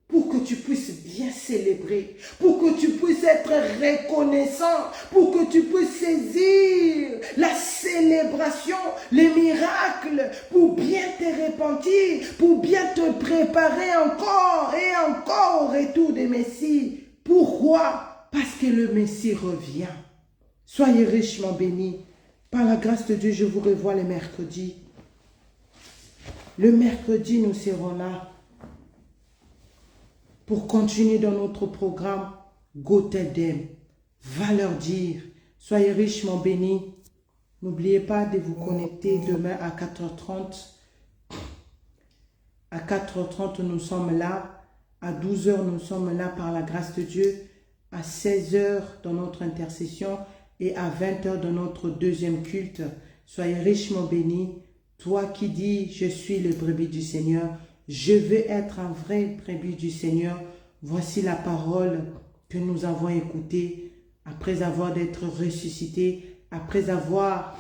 Pour que tu puisses bien célébrer, pour que tu puisses être reconnaissant, pour que tu puisses saisir la célébration, les miracles, pour bien te repentir, pour bien te préparer encore et encore au retour des Messie. Pourquoi? Parce que le Messie revient. Soyez richement bénis. Par la grâce de Dieu, je vous revois le mercredi. Le mercredi, nous serons là pour continuer dans notre programme Go Tell Them. Va leur dire, soyez richement bénis. N'oubliez pas de vous connecter demain à 4h30. À 4h30, nous sommes là. À 12h, nous sommes là par la grâce de Dieu. À 16h, dans notre intercession. Et à 20h, dans notre deuxième culte. Soyez richement bénis. Toi qui dis, je suis le brebis du Seigneur. Je veux être un vrai brebis du Seigneur. Voici la parole que nous avons écoutée après avoir d'être ressuscité, après avoir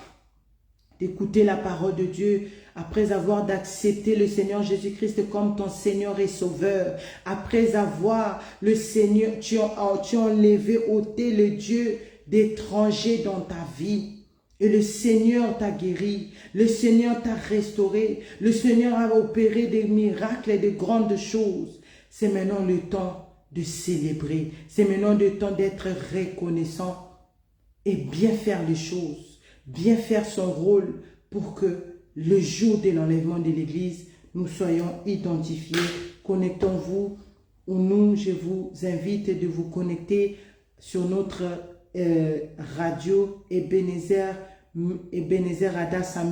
d'écouter la parole de Dieu, après avoir d'accepter le Seigneur Jésus-Christ comme ton Seigneur et Sauveur, après avoir le Seigneur, tu as enlevé, ôté le Dieu d'étranger dans ta vie. Et le Seigneur t'a guéri, le Seigneur t'a restauré, le Seigneur a opéré des miracles et de grandes choses. C'est maintenant le temps de célébrer, c'est maintenant le temps d'être reconnaissant et bien faire les choses, bien faire son rôle pour que le jour de l'enlèvement de l'Église, nous soyons identifiés. Connectons-vous, ou nous, je vous invite de vous connecter sur notre radio Ebenezer Adassa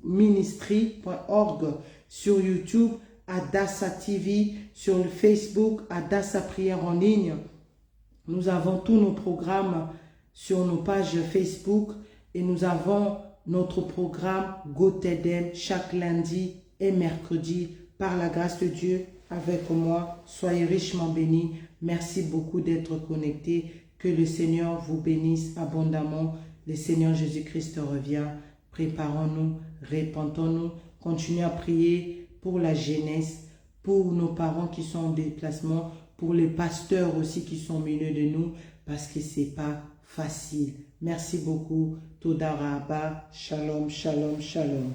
Ministry.org, sur YouTube, Adassa TV, sur le Facebook, Adassa Prière en ligne. Nous avons tous nos programmes sur nos pages Facebook et nous avons notre programme GoTedem chaque lundi et mercredi. Par la grâce de Dieu, avec moi, soyez richement bénis. Merci beaucoup d'être connectés. Que le Seigneur vous bénisse abondamment. Le Seigneur Jésus-Christ revient. Préparons-nous, répentons-nous, continuez à prier pour la jeunesse, pour nos parents qui sont en déplacement, pour les pasteurs aussi qui sont au milieu de nous, parce que ce n'est pas facile. Merci beaucoup. Toda Rabba. Shalom, shalom, shalom.